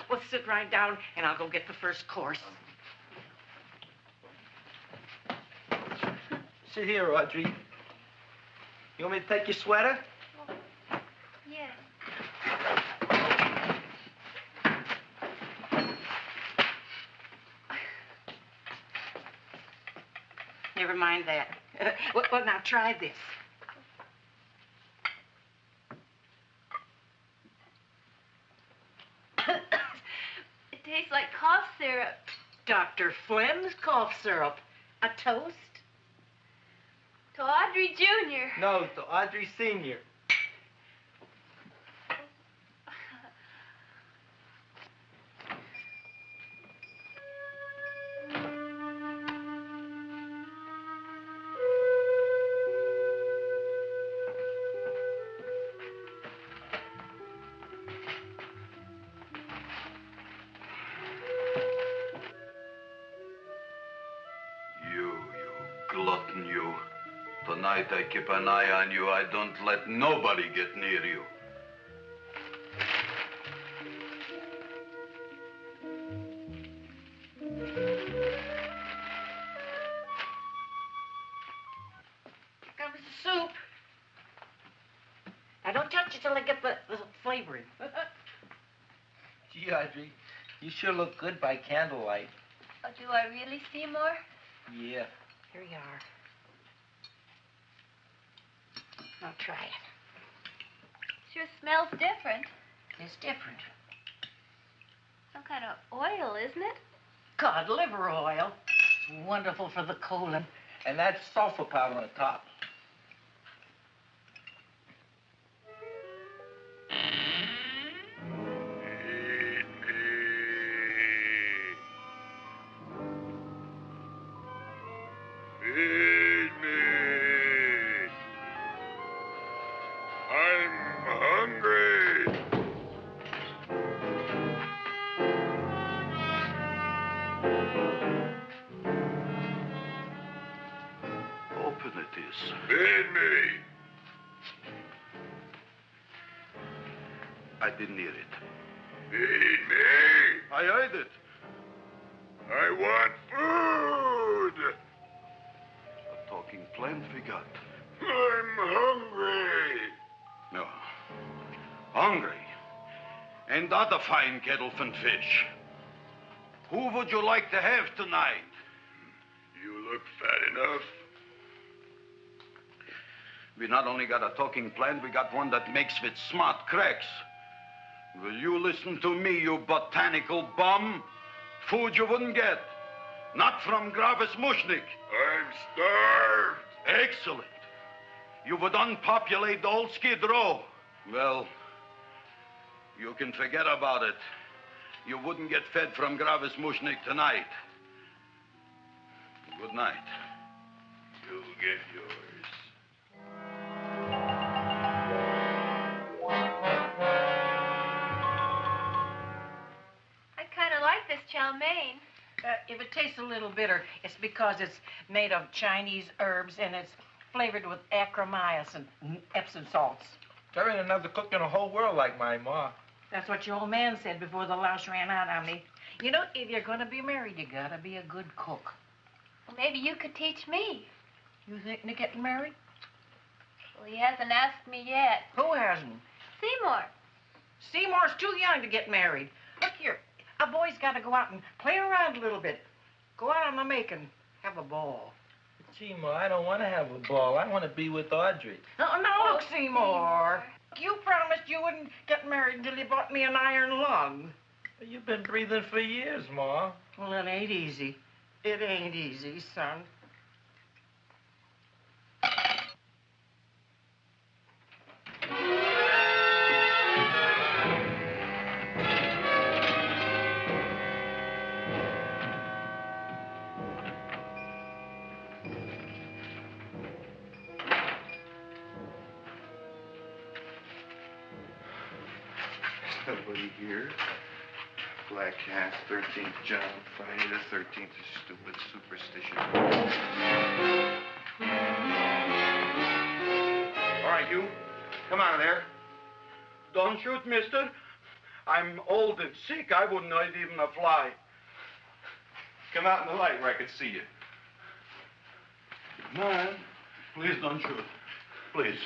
well, sit right down, and I'll go get the first course. Sit here, Audrey. You want me to take your sweater? Yes. Never mind that. Well, now try this. It tastes like cough syrup. Dr. Flynn's cough syrup. A toast? To Audrey Jr. No, to Audrey Sr. You glutton, you. Tonight I keep an eye on you. I don't let nobody get near you. Here comes the soup. Now, don't touch it till I get the flavoring. Gee, Audrey, you sure look good by candlelight. Oh, do I really, Seymour? Yeah. Here you are. Now, try it. Sure smells different. It's different. Some kind of oil, isn't it? Cod liver oil. It's wonderful for the colon. And that's sulfur powder on the top. Feed I didn't hear it. Feed me. I heard it. I want food. A talking plant we got. I'm hungry. No. Hungry. And that a fine kettle and fish. Who would you like to have tonight? You look fat enough. We not only got a talking plant, we got one that makes with smart cracks. Will you listen to me, you botanical bum? Food you wouldn't get. Not from Gravis Mushnick. I'm starved. Excellent. You would unpopulate the old Skid Row. Well, you can forget about it. You wouldn't get fed from Gravis Mushnick tonight. Good night. You'll get yours. I kind of like this chow mein. If it tastes a little bitter, it's because it's made of Chinese herbs and it's flavored with acromycin and Epsom salts. There ain't another cook in the whole world like my ma. That's what your old man said before the louse ran out on me. You know, if you're gonna be married, you gotta be a good cook. Well, maybe you could teach me. You thinking of getting married? Well, he hasn't asked me yet. Who hasn't? Seymour. Seymour's too young to get married. Look here, a boy's gotta go out and play around a little bit. Go out on the make and have a ball. Gee, Ma, I don't want to have a ball. I want to be with Audrey. No, look, Seymour. You promised you wouldn't get married until you bought me an iron lung. You've been breathing for years, Ma. Well, it ain't easy. It ain't easy, son. Nobody here. Black Cat, 13th John, Friday the 13th is stupid superstition. All right, you. Come out of there. Don't shoot, mister. I'm old and sick. I wouldn't hurt even a fly. Come out in the light where I can see you. Man, please don't shoot. Please.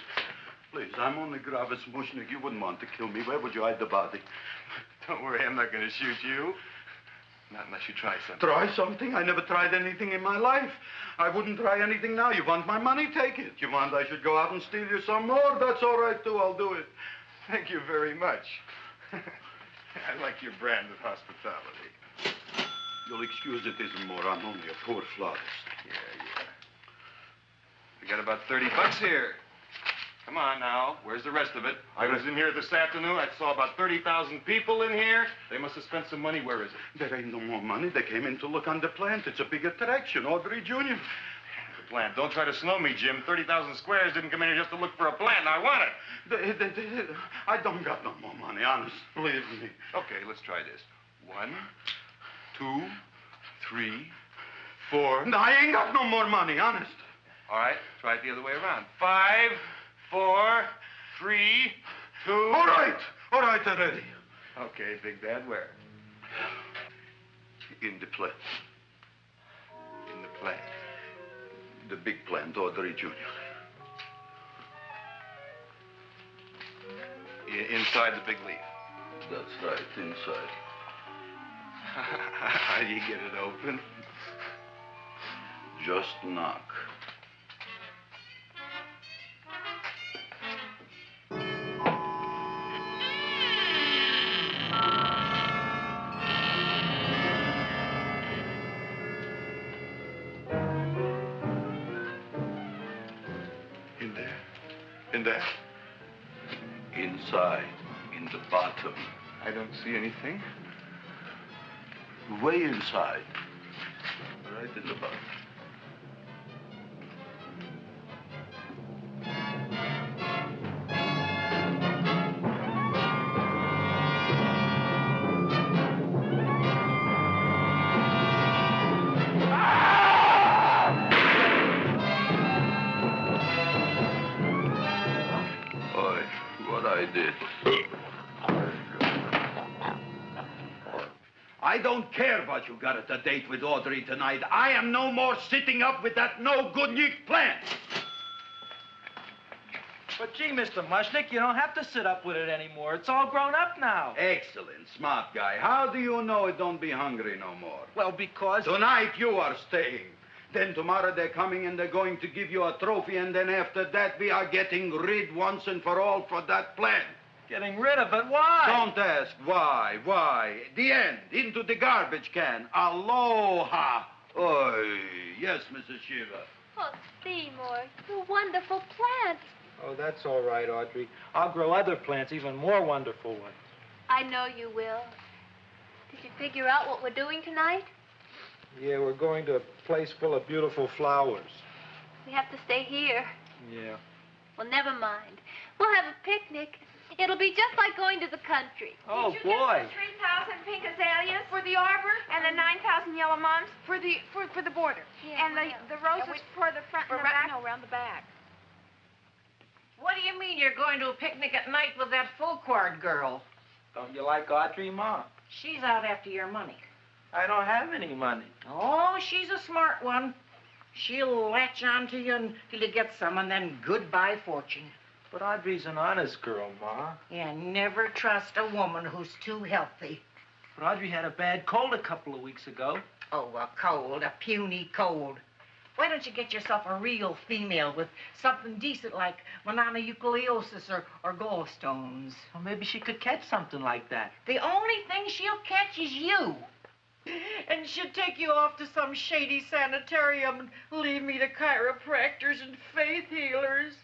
Please, I'm only Gravis Mushnick. You wouldn't want to kill me. Where would you hide the body? Don't worry, I'm not going to shoot you. Not unless you try something. Try something? I never tried anything in my life. I wouldn't try anything now. You want my money? Take it. You want I should go out and steal you some more? That's all right, too. I'll do it. Thank you very much. I like your brand of hospitality. You'll excuse it isn't more. I'm only a poor florist. Yeah. We got about $30 here. Come on now. Where's the rest of it? I was in here this afternoon. I saw about 30,000 people in here. They must have spent some money. Where is it? There ain't no more money. They came in to look on the plant. It's a big attraction. Audrey Jr. The plant. Don't try to snow me, Jim. 30,000 squares didn't come in here just to look for a plant. I want it. I don't got no more money, honest. Believe me. Okay, let's try this. 1, 2, 3, 4. No, I ain't got no more money, honest. All right, try it the other way around. 5, 4, 3, 2. All right already. Okay, Big Dad, where? In the plant. In the plant. The big plant, Audrey Jr. Inside the big leaf. That's right, inside. How do you get it open? Just knock. In there? Inside, in the bottom. I don't see anything. Way inside. Right in the bottom. What I did. I don't care what you got at the date with Audrey tonight. I am no more sitting up with that no-good Nick plant. But gee, Mr. Mushnick, you don't have to sit up with it anymore. It's all grown up now. Excellent, smart guy. How do you know it don't be hungry no more? Well, because... Tonight you are staying. Then tomorrow they're coming and they're going to give you a trophy, and then after that we are getting rid once and for all for that plant. Getting rid of it? Why? Don't ask why. Why? The end. Into the garbage can. Aloha. Oy. Yes, Mrs. Shiva. Oh, Seymour, you wonderful plant. Oh, that's all right, Audrey. I'll grow other plants, even more wonderful ones. I know you will. Did you figure out what we're doing tonight? Yeah, we're going to a place full of beautiful flowers. We have to stay here. Yeah. Well, never mind. We'll have a picnic. It'll be just like going to the country. Oh, Did you boy. get the 3,000 pink azaleas for the arbor and the 9,000 yellow mums for the border? Yeah, and the roses for the front and the back? No, around the back. What do you mean you're going to a picnic at night with that Fulquard girl? Don't you like Audrey, Ma? She's out after your money. I don't have any money. Oh, she's a smart one. She'll latch on to you until you get some, and then goodbye fortune. But Audrey's an honest girl, Ma. Yeah, never trust a woman who's too healthy. But Audrey had a bad cold a couple of weeks ago. Oh, a cold, a puny cold. Why don't you get yourself a real female with something decent like mononucleosis or gallstones? Well, maybe she could catch something like that. The only thing she'll catch is you. And she'd take you off to some shady sanitarium and leave me to chiropractors and faith healers.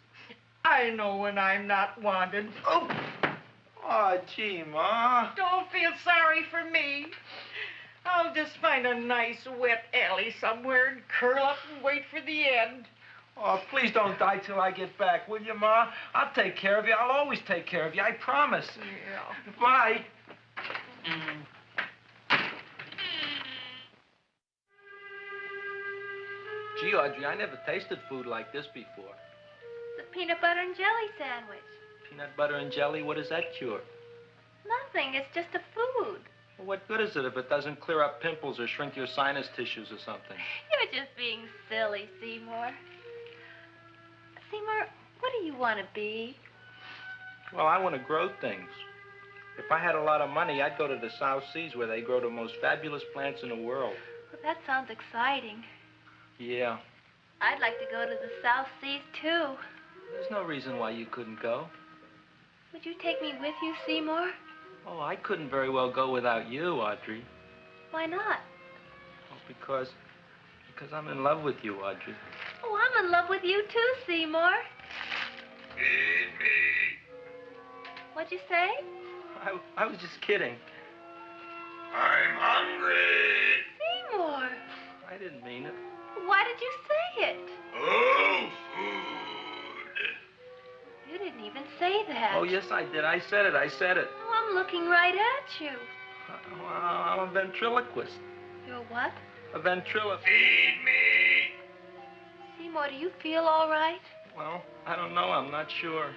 I know when I'm not wanted. Oh, gee, Ma. Don't feel sorry for me. I'll just find a nice wet alley somewhere and curl up and wait for the end. Oh, please don't die till I get back, will you, Ma? I'll take care of you. I'll always take care of you. I promise. Yeah. Bye. Gee, Audrey, I never tasted food like this before. The peanut butter and jelly sandwich. Peanut butter and jelly, what does that cure? Nothing. It's just a food. Well, what good is it if it doesn't clear up pimples or shrink your sinus tissues or something? You're just being silly, Seymour. Seymour, what do you want to be? Well, I want to grow things. If I had a lot of money, I'd go to the South Seas where they grow the most fabulous plants in the world. Well, that sounds exciting. Yeah. I'd like to go to the South Seas, too. There's no reason why you couldn't go. Would you take me with you, Seymour? Oh, I couldn't very well go without you, Audrey. Why not? Oh, because I'm in love with you, Audrey. Oh, I'm in love with you, too, Seymour. Feed me. What'd you say? I was just kidding. I'm hungry. Seymour. I didn't mean it. Why did you say it? Oh, food. You didn't even say that. Oh, yes, I did. I said it. Oh, I'm looking right at you. I'm a ventriloquist. You're what? A ventriloquist. Feed me. Seymour, do you feel all right? Well, I don't know. I'm not sure.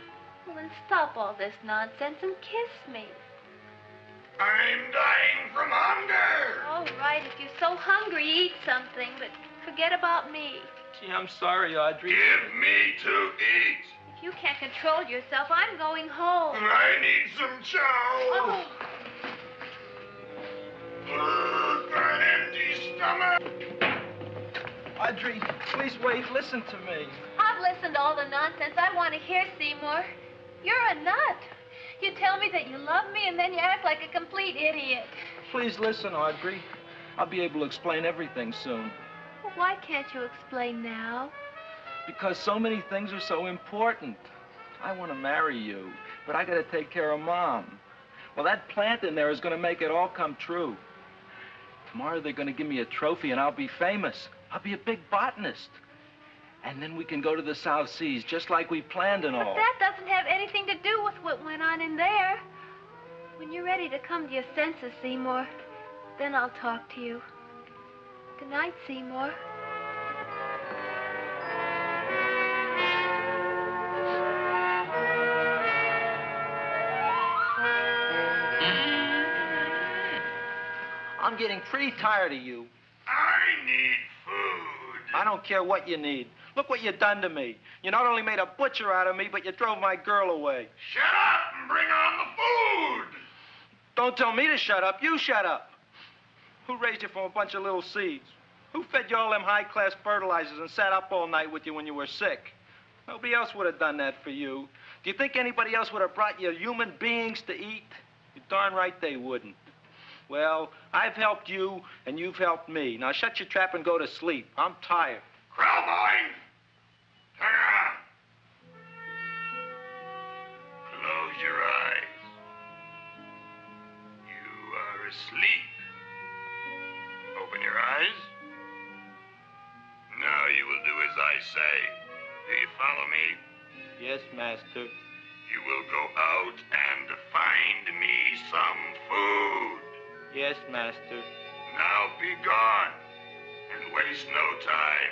Well, then stop all this nonsense and kiss me. I'm dying from hunger. All right, if you're so hungry, eat something, but forget about me. Gee, I'm sorry, Audrey. Give me to eat. If you can't control yourself, I'm going home. I need some chow. Oh. For an empty stomach. Audrey, please wait. Listen to me. I've listened to all the nonsense I want to hear, Seymour. You're a nut. You tell me that you love me, and then you act like a complete idiot. Please listen, Audrey. I'll be able to explain everything soon. Well, why can't you explain now? Because so many things are so important. I want to marry you, but I got to take care of Mom. Well, that plant in there is going to make it all come true. Tomorrow they're going to give me a trophy, and I'll be famous. I'll be a big botanist. And then we can go to the South Seas, just like we planned and all. But that doesn't have anything to do with what went on in there. When you're ready to come to your senses, Seymour, then I'll talk to you. Good night, Seymour. I'm getting pretty tired of you. I need food. I don't care what you need. Look what you done to me. You not only made a butcher out of me, but you drove my girl away. Shut up and bring on the food. Don't tell me to shut up. You shut up. Who raised you from a bunch of little seeds? Who fed you all them high-class fertilizers and sat up all night with you when you were sick? Nobody else would have done that for you. Do you think anybody else would have brought you human beings to eat? You're darn right they wouldn't. Well, I've helped you, and you've helped me. Now shut your trap and go to sleep. I'm tired. Krelborn, turn around. Close your eyes. You are asleep. Open your eyes. Now you will do as I say. Do you follow me? Yes, master. You will go out and find me some food. Yes, master. Now be gone and waste no time.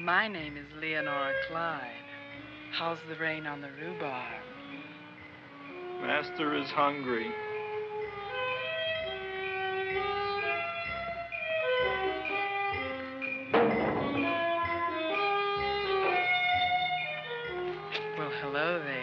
My name is Leonora Clyde. How's the rain on the rhubarb? Master is hungry. Well, hello there.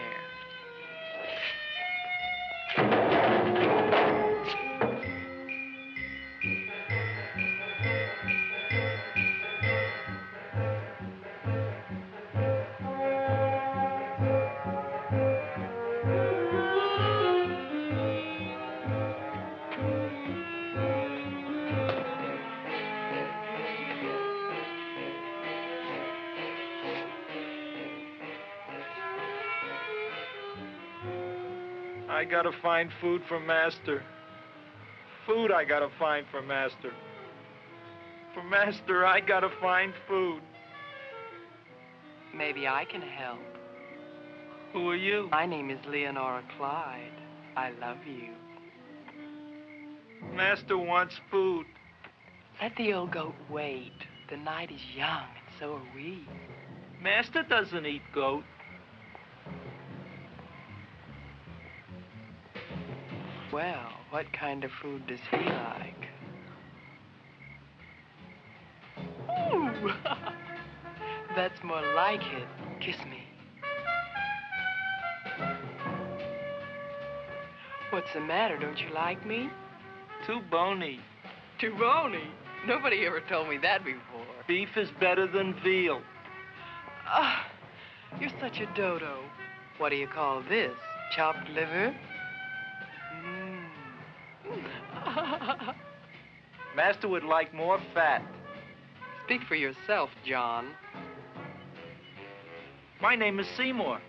I gotta find food for Master. Food I gotta find for Master. For Master, I gotta find food. Maybe I can help. Who are you? My name is Leonora Clyde. I love you. Master wants food. Let the old goat wait. The night is young, and so are we. Master doesn't eat goat. Well, what kind of food does he like? Ooh! That's more like it. Kiss me. What's the matter? Don't you like me? Too bony. Too bony? Nobody ever told me that before. Beef is better than veal. Ah, you're such a dodo. What do you call this? Chopped liver? Master would like more fat. Speak for yourself, John. My name is Seymour.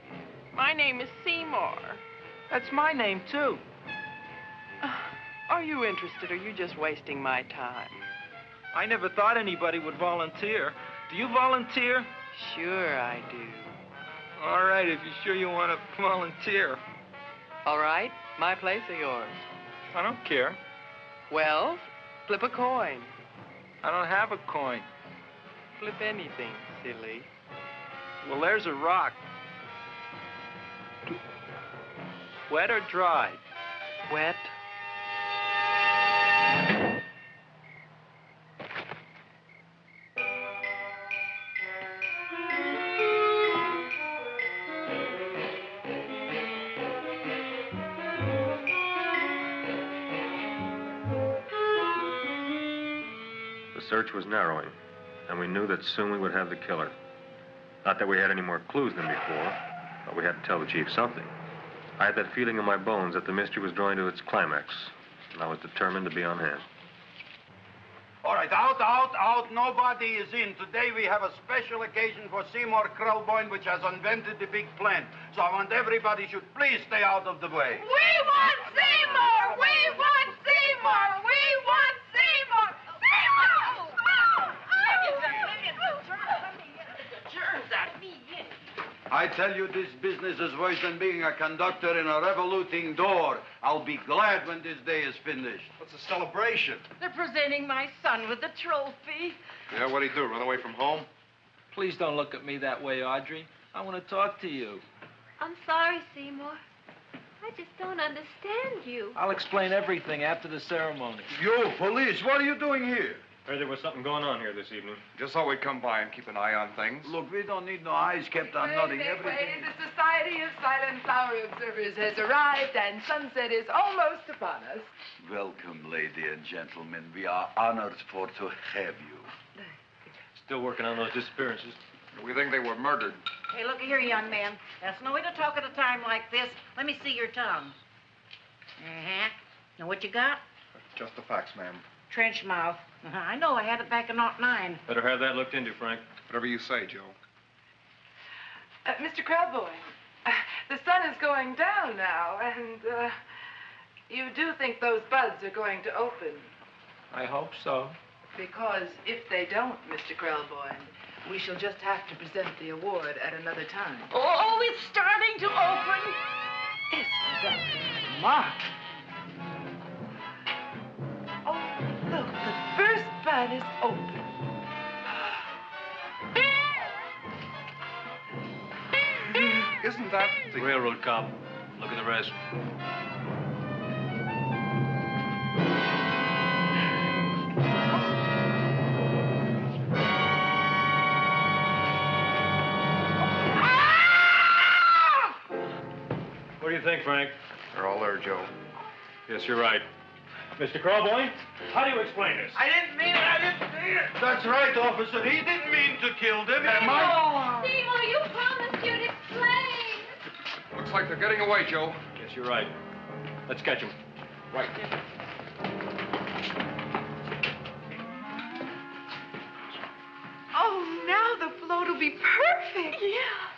My name is Seymour. That's my name, too. Are you interested, or are you just wasting my time? I never thought anybody would volunteer. Do you volunteer? Sure I do. All right, if you're sure you want to volunteer. All right, my place or yours? I don't care. Well, flip a coin. I don't have a coin. Flip anything, silly. Well, there's a rock. Wet or dry? Wet. search was narrowing, and we knew that soon we would have the killer. Not that we had any more clues than before, but we had to tell the chief something. I had that feeling in my bones that the mystery was drawing to its climax, and I was determined to be on hand. All right, out. Nobody is in. Today we have a special occasion for Seymour Krelborn, which has invented the big plan. So I want everybody should please stay out of the way. We want Seymour! We want Seymour! We want Seymour! Seymour! I tell you, this business is worse than being a conductor in a revoluting door. I'll be glad when this day is finished. What's the celebration? They're presenting my son with the trophy. Yeah, what'd he do, run away from home? Please don't look at me that way, Audrey. I want to talk to you. I'm sorry, Seymour. I just don't understand you. I'll explain everything after the ceremony. You, police, what are you doing here? Heard there was something going on here this evening. Just thought we'd come by and keep an eye on things. Look, we don't need no eyes kept on nothing. Wait, the Society of Silent Flower Observers has arrived, and sunset is almost upon us. Welcome, lady and gentlemen. We are honored for to have you. Still working on those disappearances. We think they were murdered. Hey, look here, young man. That's no way to talk at a time like this. Let me see your tongue. Uh-huh. Now, what you got? Just the facts, ma'am. Trench mouth. I know. I had it back in '09. Better have that looked into, Frank. Whatever you say, Joe. Mr. Krelborn, the sun is going down now, and you do think those buds are going to open? I hope so. Because if they don't, Mr. Krelborn, we shall just have to present the award at another time. Oh, it's starting to open. Isn't that marvelous? Oh, look, the first bud is open. Isn't that the railroad cop? Look at the rest. What do you think, Frank? They're all there, Joe. Yes, you're right. Mr. Krelborn, how do you explain this? I didn't mean it. That's right, officer. He didn't mean to kill them. Seymour, you promised you'd explain. Looks like they're getting away, Joe. Yes, you're right. Let's catch him. Right. Oh, now the float will be perfect. Yeah.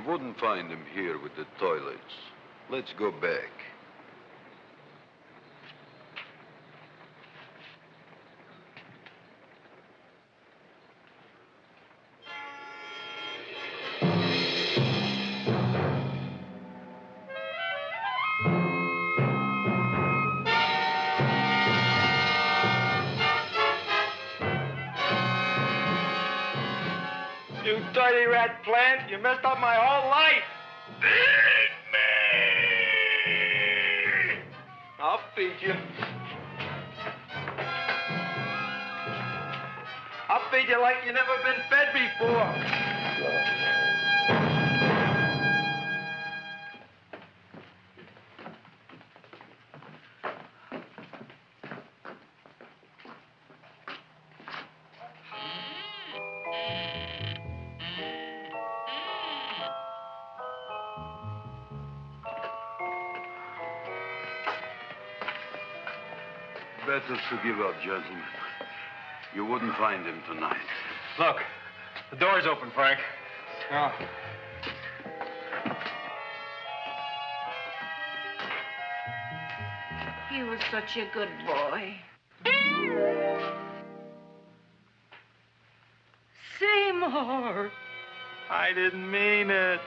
You wouldn't find him here with the toilets. Let's go back. You dirty rat plant, you messed up my whole life. Feed me! I'll feed you. I'll feed you like you never been fed before. Better to give up, gentlemen. You wouldn't find him tonight. Look, the door's open, Frank. Oh. He was such a good boy. Seymour! I didn't mean it.